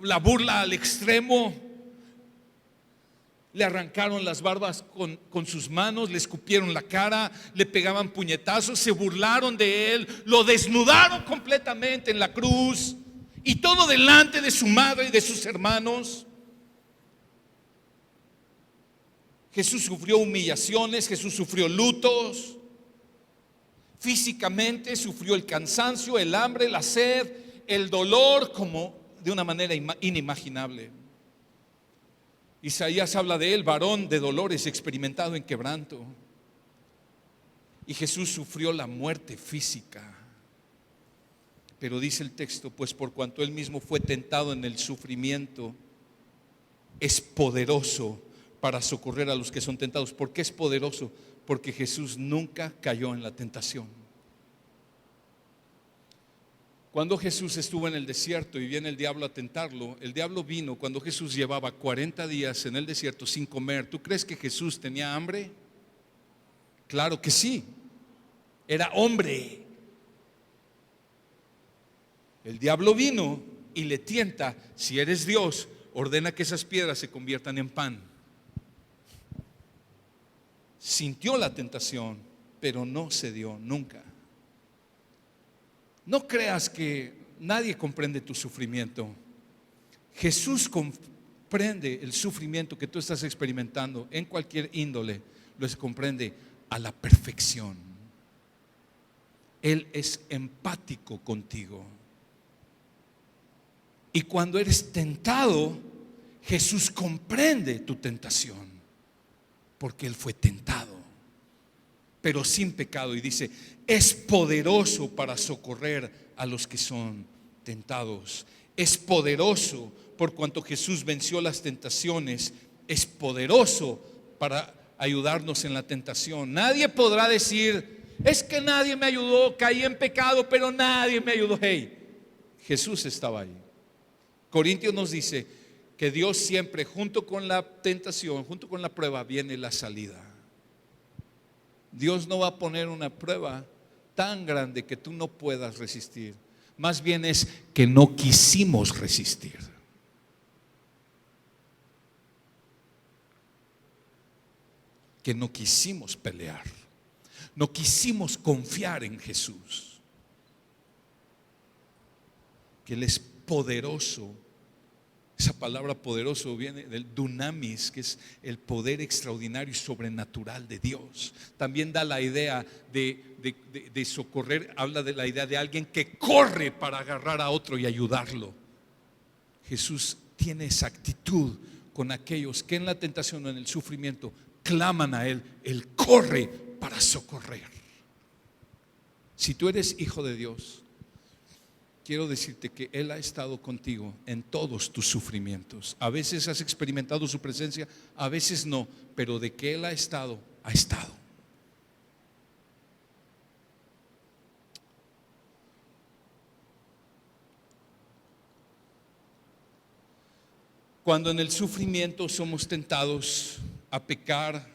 S6: La burla al extremo. Le arrancaron las barbas con sus manos, le escupieron la cara, le pegaban puñetazos, se burlaron de él, lo desnudaron completamente en la cruz, y todo delante de su madre y de sus hermanos. Jesús sufrió humillaciones, Jesús sufrió lutos. Físicamente sufrió el cansancio, el hambre, la sed, el dolor, como de una manera inimaginable. Isaías habla de él, varón de dolores, experimentado en quebranto. Y Jesús sufrió la muerte física. Pero dice el texto, pues por cuanto él mismo fue tentado en el sufrimiento, es poderoso para socorrer a los que son tentados. ¿Por qué es poderoso? Porque Jesús nunca cayó en la tentación. Cuando Jesús estuvo en el desierto y viene el diablo a tentarlo, el diablo vino cuando Jesús llevaba 40 días en el desierto sin comer. ¿Tú crees que Jesús tenía hambre? Claro que sí, era hombre. El diablo vino y le tienta: si eres Dios, ordena que esas piedras se conviertan en pan. Sintió la tentación, pero no cedió nunca. No creas que nadie comprende tu sufrimiento. Jesús comprende el sufrimiento que tú estás experimentando en cualquier índole, lo comprende a la perfección. Él es empático contigo. Y cuando eres tentado, Jesús comprende tu tentación, porque Él fue tentado, pero sin pecado. Y dice, es poderoso para socorrer a los que son tentados. Es poderoso por cuanto Jesús venció las tentaciones. Es poderoso para ayudarnos en la tentación. Nadie podrá decir, es que nadie me ayudó, caí en pecado, pero nadie me ayudó. Hey, Jesús estaba ahí. Corintios nos dice que Dios siempre, junto con la tentación, junto con la prueba, viene la salida. Dios no va a poner una prueba tan grande que tú no puedas resistir. Más bien es que no quisimos resistir. Que no quisimos pelear. No quisimos confiar en Jesús. Que Él es poderoso. Esa palabra poderoso viene del dunamis, que es el poder extraordinario y sobrenatural de Dios. También da la idea de socorrer, habla de la idea de alguien que corre para agarrar a otro y ayudarlo. Jesús tiene esa actitud con aquellos que en la tentación o en el sufrimiento claman a Él. Él corre para socorrer. Si tú eres hijo de Dios, quiero decirte que Él ha estado contigo en todos tus sufrimientos. A veces has experimentado su presencia, a veces no, pero de que Él ha estado, ha estado. Cuando en el sufrimiento somos tentados a pecar,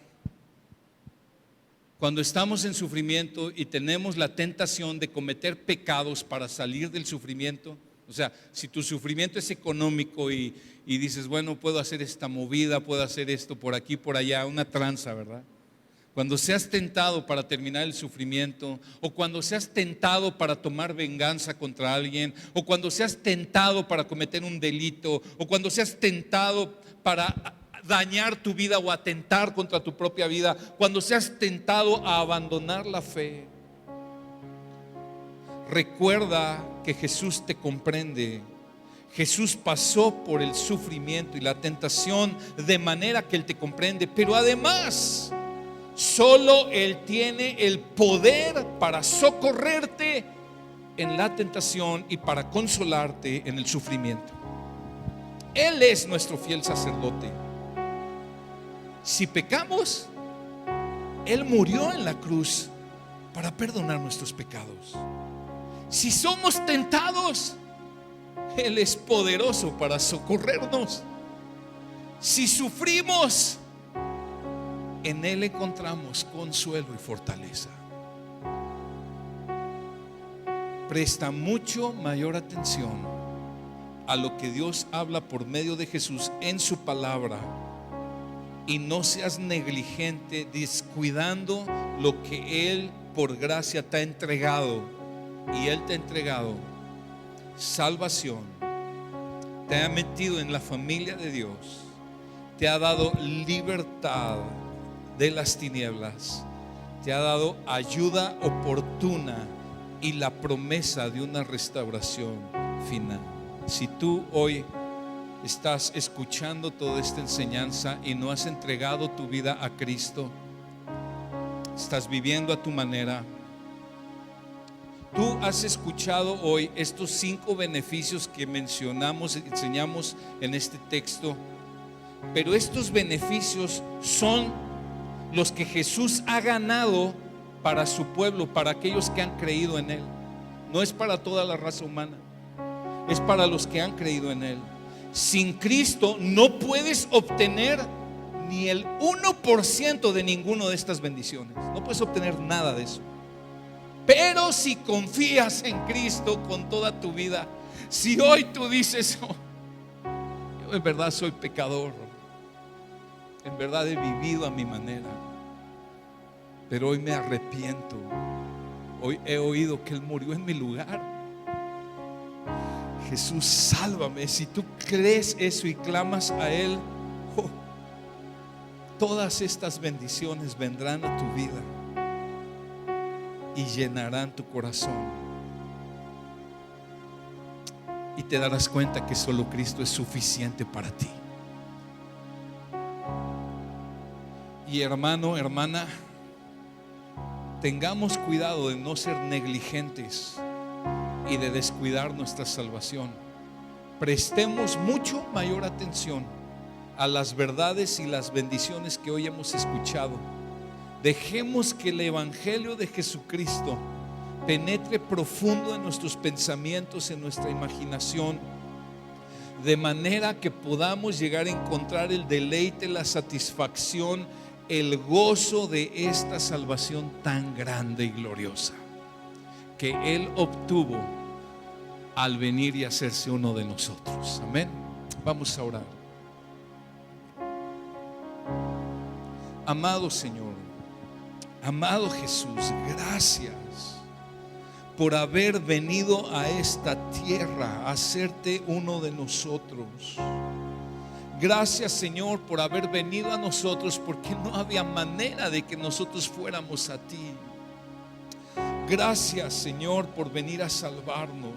S6: cuando estamos en sufrimiento y tenemos la tentación de cometer pecados para salir del sufrimiento, o sea, si tu sufrimiento es económico y dices, bueno, puedo hacer esta movida, puedo hacer esto por aquí, por allá, una tranza, ¿verdad? cuando seas tentado para terminar el sufrimiento, o cuando seas tentado para tomar venganza contra alguien, o cuando seas tentado para cometer un delito, o cuando seas tentado para dañar tu vida o atentar contra tu propia vida, cuando seas tentado a abandonar la fe, recuerda que Jesús te comprende. Jesús pasó por el sufrimiento y la tentación de manera que Él te comprende, pero además solo Él tiene el poder para socorrerte en la tentación y para consolarte en el sufrimiento. Él es nuestro fiel sacerdote. Si pecamos, Él murió en la cruz para perdonar nuestros pecados. Si somos tentados, Él es poderoso para socorrernos. Si sufrimos, en Él encontramos consuelo y fortaleza. Presta mucho mayor atención a lo que Dios habla por medio de Jesús en su palabra, y no seas negligente descuidando lo que Él por gracia te ha entregado. Y Él te ha entregado salvación, te ha metido en la familia de Dios, te ha dado libertad de las tinieblas, te ha dado ayuda oportuna y la promesa de una restauración final. Si tú hoy estás escuchando toda esta enseñanza y no has entregado tu vida a Cristo, estás viviendo a tu manera, tú has escuchado hoy estos 5 beneficios que enseñamos en este texto, pero estos beneficios son los que Jesús ha ganado para su pueblo, para aquellos que han creído en Él. No es para toda la raza humana, es para los que han creído en Él. Sin Cristo no puedes obtener ni el 1% de ninguno de estas bendiciones. No puedes obtener nada de eso. Pero si confías en Cristo con toda tu vida, si hoy tú dices, oh, yo en verdad soy pecador, en verdad he vivido a mi manera, pero hoy me arrepiento, hoy he oído que Él murió en mi lugar, Jesús, sálvame. Si tú crees eso y clamas a Él, oh, todas estas bendiciones vendrán a tu vida y llenarán tu corazón, y te darás cuenta que solo Cristo es suficiente para ti. Y hermano, hermana, tengamos cuidado de no ser negligentes y de descuidar nuestra salvación. Prestemos mucho mayor atención a las verdades y las bendiciones que hoy hemos escuchado. Dejemos que el Evangelio de Jesucristo penetre profundo en nuestros pensamientos, en nuestra imaginación, de manera que podamos llegar a encontrar el deleite, la satisfacción, el gozo de esta salvación tan grande y gloriosa que Él obtuvo al venir y hacerse uno de nosotros. Amén. Vamos a orar. Amado Señor, amado Jesús, gracias por haber venido a esta tierra a hacerte uno de nosotros. Gracias, Señor, por haber venido a nosotros, porque no había manera de que nosotros fuéramos a ti. Gracias, Señor, por venir a salvarnos.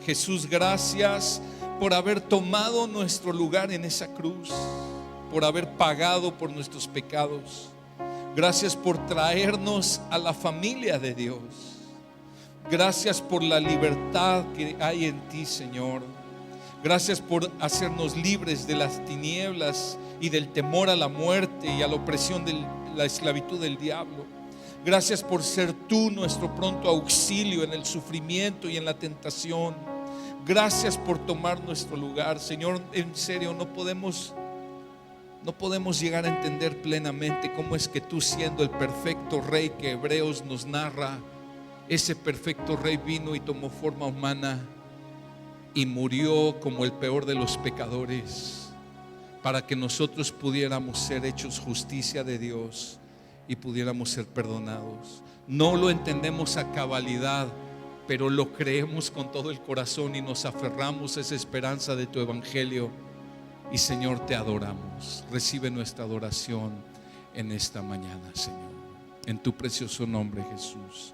S6: Jesús, gracias por haber tomado nuestro lugar en esa cruz, por haber pagado por nuestros pecados. Gracias por traernos a la familia de Dios. Gracias por la libertad que hay en ti, Señor. Gracias por hacernos libres de las tinieblas y del temor a la muerte y a la opresión de la esclavitud del diablo. Gracias por ser tú nuestro pronto auxilio en el sufrimiento y en la tentación. Gracias por tomar nuestro lugar. Señor, en serio, no podemos llegar a entender plenamente cómo es que tú, siendo el perfecto Rey que Hebreos nos narra, ese perfecto Rey vino y tomó forma humana y murió como el peor de los pecadores, para que nosotros pudiéramos ser hechos justicia de Dios y pudiéramos ser perdonados. No lo entendemos a cabalidad, pero lo creemos con todo el corazón y nos aferramos a esa esperanza de tu evangelio. Y Señor, te adoramos. Recibe nuestra adoración en esta mañana, Señor. En tu precioso nombre, Jesús.